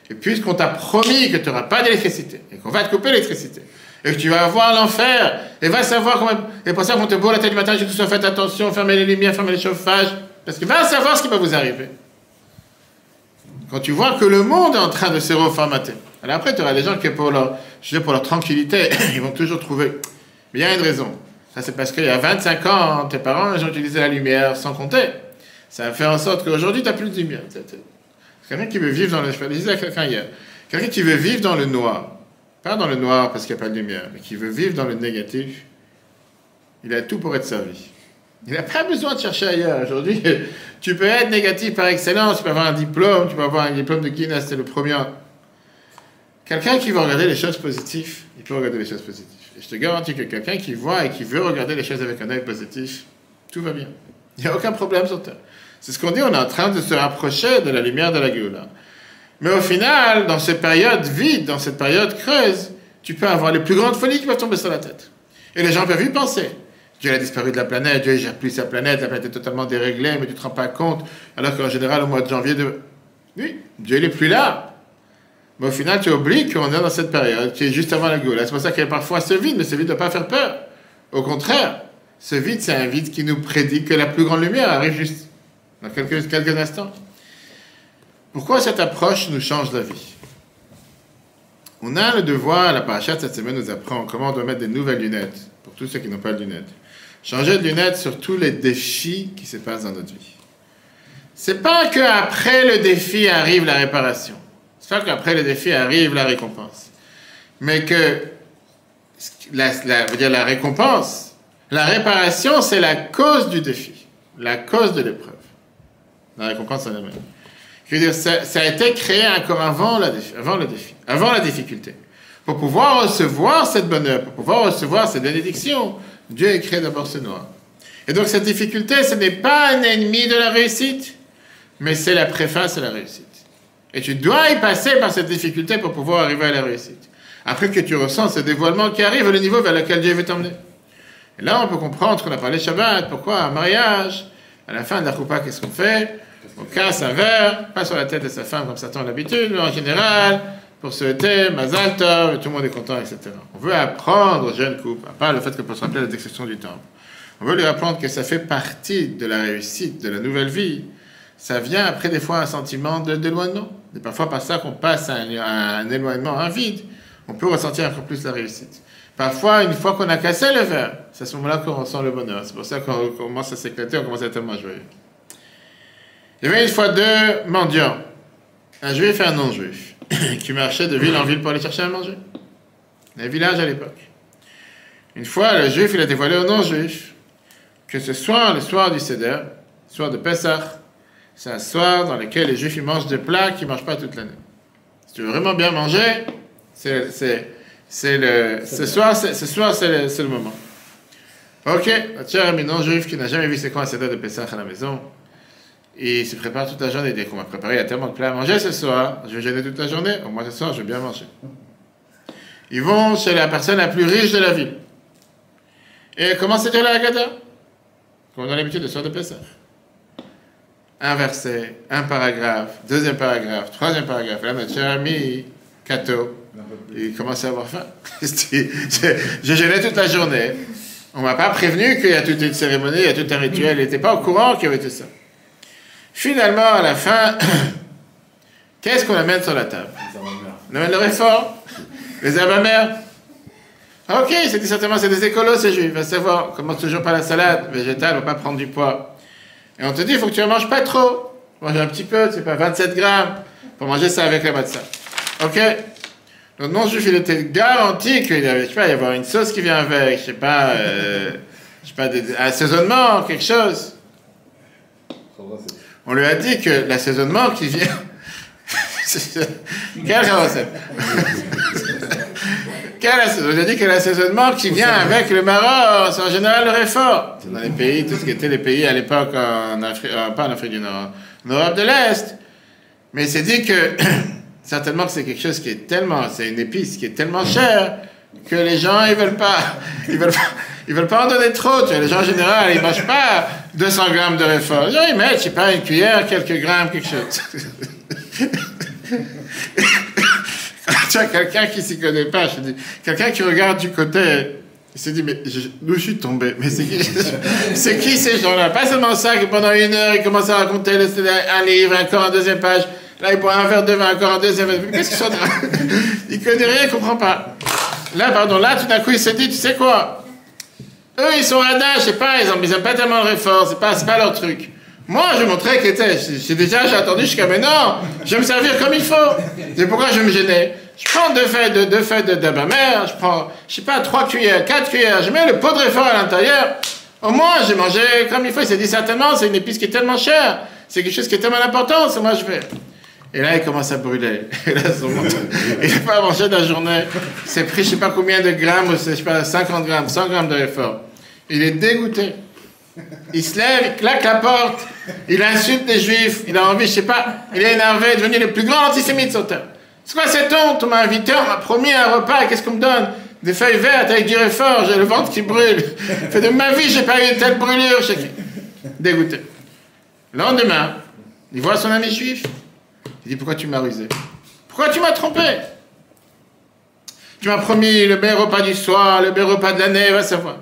Et puisqu'on t'a promis que tu n'auras pas d'électricité, et qu'on va te couper l'électricité, et que tu vas avoir l'enfer, et va savoir comment... Et pour ça qu'on te bourre la tête du matin, je te faites attention, fermez les lumières, fermez les chauffages, parce que va savoir ce qui va vous arriver. Quand tu vois que le monde est en train de se reformater. Alors après, tu auras des gens qui, pour leur tranquillité, ils vont toujours trouver... Mais il y a une raison. Ça, c'est parce qu'il y a 25 ans, tes parents, ils ont utilisé la lumière sans compter. Ça a fait en sorte qu'aujourd'hui, tu n'as plus de lumière. Quelqu'un qui veut vivre dans le... Je disais à quelqu'un hier. Quelqu'un qui veut vivre dans le noir. Pas dans le noir parce qu'il n'y a pas de lumière, mais qui veut vivre dans le négatif. Il a tout pour être servi. Il n'a pas besoin de chercher ailleurs. Aujourd'hui, tu peux être négatif par excellence. Tu peux avoir un diplôme. Tu peux avoir un diplôme de Guinness. C'est le premier. Quelqu'un qui veut regarder les choses positives, il peut regarder les choses positives. Et je te garantis que quelqu'un qui voit et qui veut regarder les choses avec un œil positif, tout va bien. Il n'y a aucun problème sur Terre. C'est ce qu'on dit, on est en train de se rapprocher de la lumière de la Géoula. Mais au final, dans cette période vide, dans cette période creuse, tu peux avoir les plus grandes folies qui peuvent tomber sur la tête. Et les gens peuvent y penser. Dieu a disparu de la planète, Dieu ne gère plus sa planète, la planète est totalement déréglée, mais tu ne te rends pas compte. Alors qu'en général, au mois de janvier, oui, Dieu n'est plus là. Mais au final, tu oublies qu'on est dans cette période qui est juste avant la Géoula. C'est pour ça qu'il y a parfois ce vide, mais ce vide ne doit pas faire peur. Au contraire, ce vide, c'est un vide qui nous prédit que la plus grande lumière arrive juste dans quelques instants. Pourquoi cette approche nous change la vie? On a le devoir, la paracha de cette semaine nous apprend comment on doit mettre des nouvelles lunettes, pour tous ceux qui n'ont pas de lunettes. Changer de lunettes sur tous les défis qui se passent dans notre vie. C'est pas qu'après le défi arrive la réparation. C'est pas qu'après le défi arrive la récompense. Mais que la récompense, la réparation, c'est la cause du défi, la cause de l'épreuve. La récompense en elle-même. Je veux dire, ça a été créé encore avant le défi, avant la difficulté. Pour pouvoir recevoir cette bonheur, pour pouvoir recevoir cette bénédiction, Dieu a créé d'abord ce noir. Et donc cette difficulté, ce n'est pas un ennemi de la réussite, mais c'est la préface à la réussite. Et tu dois y passer par cette difficulté pour pouvoir arriver à la réussite. Après que tu ressens ce dévoilement qui arrive, le niveau vers lequel Dieu veut t'emmener. Et là, on peut comprendre qu'on a parlé Shabbat, pourquoi un mariage, à la fin de la choupa, qu'est-ce qu'on fait? On casse un verre, pas sur la tête de sa femme comme ça tombe l'habitude, mais en général, pour souhaiter Mazal Tov, et tout le monde est content, etc. On veut apprendre aux jeunes couples, à part le fait que pour se rappeler la destruction du temple, on veut lui apprendre que ça fait partie de la réussite, de la nouvelle vie, ça vient après des fois un sentiment d'éloignement. Et parfois par ça qu'on passe à un éloignement, un vide, on peut ressentir encore plus la réussite. Parfois, une fois qu'on a cassé le verre, c'est à ce moment-là qu'on ressent le bonheur. C'est pour ça qu'on commence à s'éclater, on commence à être tellement joyeux. Il y avait une fois deux mendiants, un juif et un non-juif, qui marchaient de ville en ville pour aller chercher à manger. Un village à l'époque. Une fois, le juif, il a dévoilé au non-juif que ce soir, le soir du Seder, le soir de Pessah, c'est un soir dans lequel les juifs ils mangent des plats qu'ils ne mangent pas toute l'année. Si tu veux vraiment bien manger, ce soir, c'est le moment. Ok, notre cher ami non-juif qui n'a jamais vu c'est quoi un Seder de Pessah à la maison, il se prépare toute la journée. Dès qu'on m'a préparé, il y a tellement de plats à manger ce soir, je vais gêner toute la journée, au moins ce soir, je vais bien manger. Ils vont chez la personne la plus riche de la ville. Et comment c'est dire la Haggadah? Comme on a l'habitude de soir de Pessah. Un verset, un paragraphe, deuxième paragraphe, troisième paragraphe. Là, notre cher ami Kato, il commence à avoir faim. Je gênais toute la journée. On ne m'a pas prévenu qu'il y a toute une cérémonie, il y a tout un rituel. Il n'était pas au courant qu'il y avait tout ça. Finalement, à la fin, qu'est-ce qu'on amène sur la table? On amène le réfort, les herbes-mères. Ok, c'est dit certainement, c'est des écolos, ces juifs. Va savoir, on commence toujours par la salade végétale, on ne va pas prendre du poids. Et on te dit, il faut que tu ne manges pas trop. Mange un petit peu, c'est pas 27 grammes. Pour manger ça avec la matzah. Ok? Donc non-juif, il était garanti qu'il y avait, je sais pas, il y avoir une sauce qui vient avec, je sais pas, un assaisonnement, quelque chose. On lui a dit que l'assaisonnement qui vient... Quelle recette? On lui a dit que l'assaisonnement qui vient avec le Maroc, c'est en général le réfort. C'est dans les pays, tout ce qui était les pays à l'époque, pas en Afrique du Nord, en Europe de l'Est. Mais il s'est dit que certainement que c'est quelque chose qui est tellement, c'est une épice qui est tellement chère que les gens, ils veulent pas en donner trop. Tu vois, les gens en général, ils mangent pas 200 grammes de réfort. Les gens, ils mettent, je sais pas, une cuillère, quelques grammes, quelque chose. Tu as quelqu'un qui s'y connaît pas, je dis, quelqu'un qui regarde du côté, il se dit, mais d'où je suis tombé? Mais c'est qui ces gens-là? Pas seulement ça, que pendant 1 heure, il commence à raconter un livre, encore en deuxième page. Là, il boit un verre de vin, encore en deuxième page. Qu'est-ce qu'ils sont là? Il connaît rien, il comprend pas. Là, tout d'un coup, il s'est dit, tu sais quoi? Eux, ils sont radins, je sais pas, ils aiment pas tellement le réfort, c'est pas leur truc. Moi, je montrais qu'il était, j'ai attendu jusqu'à maintenant, je vais me servir comme il faut. C'est pourquoi je vais me gêner. Je prends deux feuilles de d'abamère, je prends, je sais pas, 3 cuillères, 4 cuillères, je mets le pot de réfort à l'intérieur. Au moins, j'ai mangé comme il faut. Il s'est dit certainement, c'est une épice qui est tellement chère, c'est quelque chose qui est tellement important, c'est moi je fais. Et là, il commence à brûler. Et là, il n'a pas mangé de la journée. Il s'est pris, je sais pas combien de grammes, je sais pas, 50 grammes, 100 grammes de réfort. Il est dégoûté. Il se lève, il claque la porte, il insulte les juifs, il a envie, je sais pas, il est énervé, il est devenu le plus grand antisémite sur terre. C'est quoi cette honte? On m'a invité, on m'a promis un repas, qu'est-ce qu'on me donne? Des feuilles vertes avec du réfort, j'ai le ventre qui brûle. Fait de ma vie, j'ai pas eu une telle brûlure. Dégoûté. Le lendemain, il voit son ami juif. Il dit, pourquoi tu m'as rusé? Pourquoi tu m'as trompé? Tu m'as promis le meilleur repas du soir, le meilleur repas de l'année, va savoir.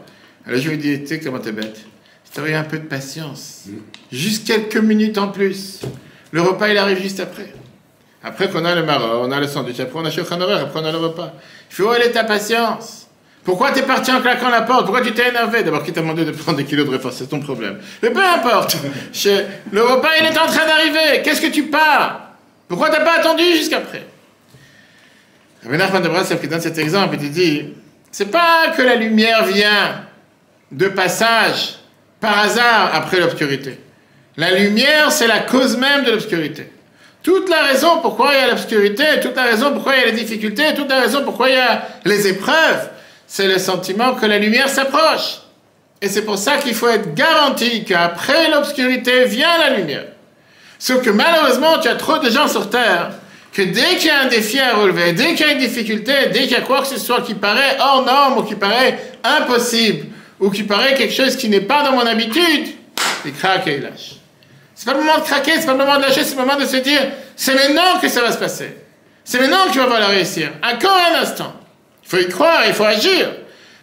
Alors je lui dis, tu sais comment t'es bête? Si t'aurais un peu de patience, juste quelques minutes en plus, le repas il arrive juste après. Après qu'on a le maror, on a le sandwich, après on a Shulchan Aruch, après on a le repas. Il faut où elle est ta patience? Pourquoi t'es parti en claquant la porte? Pourquoi tu t'es énervé? D'abord, qui t'a demandé de prendre des kilos de réfort? C'est ton problème. Mais peu importe. Le repas, il est en train d'arriver. Qu'est-ce que tu pars? Pourquoi t'as pas attendu jusqu'après? Rabbi Nachman de Breslov qui donne cet exemple, il te dit, c'est pas que la lumière vient de passage, par hasard, après l'obscurité. La lumière, c'est la cause même de l'obscurité. Toute la raison pourquoi il y a l'obscurité, toute la raison pourquoi il y a les difficultés, toute la raison pourquoi il y a les épreuves, c'est le sentiment que la lumière s'approche. Et c'est pour ça qu'il faut être garanti qu'après l'obscurité vient la lumière. Sauf que malheureusement, tu as trop de gens sur Terre que dès qu'il y a un défi à relever, dès qu'il y a une difficulté, dès qu'il y a quoi que ce soit qui paraît hors norme ou qui paraît impossible ou qui paraît quelque chose qui n'est pas dans mon habitude, il craque et il lâche. C'est pas le moment de craquer, c'est pas le moment de lâcher, c'est le moment de se dire c'est maintenant que ça va se passer. C'est maintenant que tu vas pouvoir la réussir. Encore un instant. Il faut y croire, il faut agir.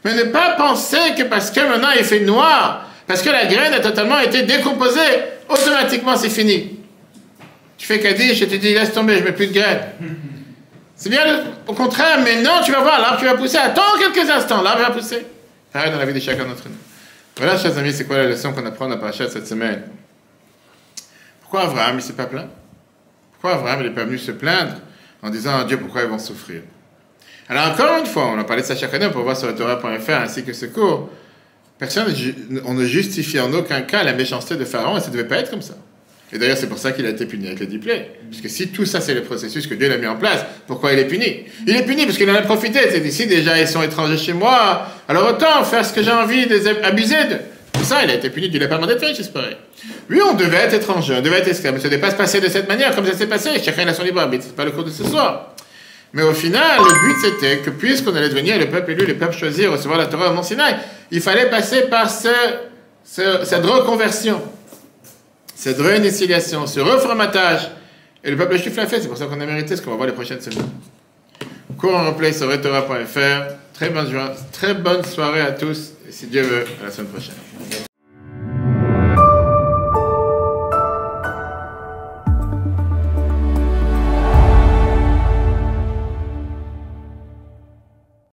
Mais ne pas penser que parce que maintenant il fait noir, parce que la graine a totalement été décomposée, automatiquement c'est fini. Tu fais Kaddish et tu dis laisse tomber, je mets plus de graines. C'est bien au contraire, mais non, tu vas voir, l'arbre qui va pousser, attends quelques instants, l'arbre va pousser. Pareil dans la vie de chacun d'entre nous. Voilà, chers amis, c'est quoi la leçon qu'on apprend dans la paracha cette semaine? Pourquoi Abraham, il ne s'est pas plaint? Pourquoi Abraham, il n'est pas venu se plaindre en disant à Dieu pourquoi ils vont souffrir? Alors encore une fois, on a parlé de ça chaque année, on peut voir sur Torah.fr ainsi que ce cours. On ne justifie en aucun cas la méchanceté de Pharaon et ça ne devait pas être comme ça. Et d'ailleurs, c'est pour ça qu'il a été puni avec les 10 plaies. Puisque si tout ça, c'est le processus que Dieu a mis en place, pourquoi il est puni? Il est puni parce qu'il en a profité. C'est ici, déjà, ils sont étrangers chez moi. Alors autant faire ce que j'ai envie, abuser d'eux. C'est ça, il a été puni. Dieu ne l'a pas demandé de faire, j'espère. Oui, on devait être étranger, on devait être esclave. Mais ça ne devait pas se passer de cette manière, comme ça s'est passé. Chacun a son libre arbitre. Ce n'est pas le cours de ce soir. Mais au final, le but c'était que puisqu'on allait devenir le peuple élu, le peuple choisi, recevoir la Torah au Mont Sinaï, il fallait passer par cette reconversion. Cette réinitialisation, ce reformatage. Et le peuple juif l'a fait, c'est pour ça qu'on a mérité ce qu'on va voir les prochaines semaines. Cours en replay sur retorah.fr. Très bonne soirée à tous, et si Dieu veut, à la semaine prochaine.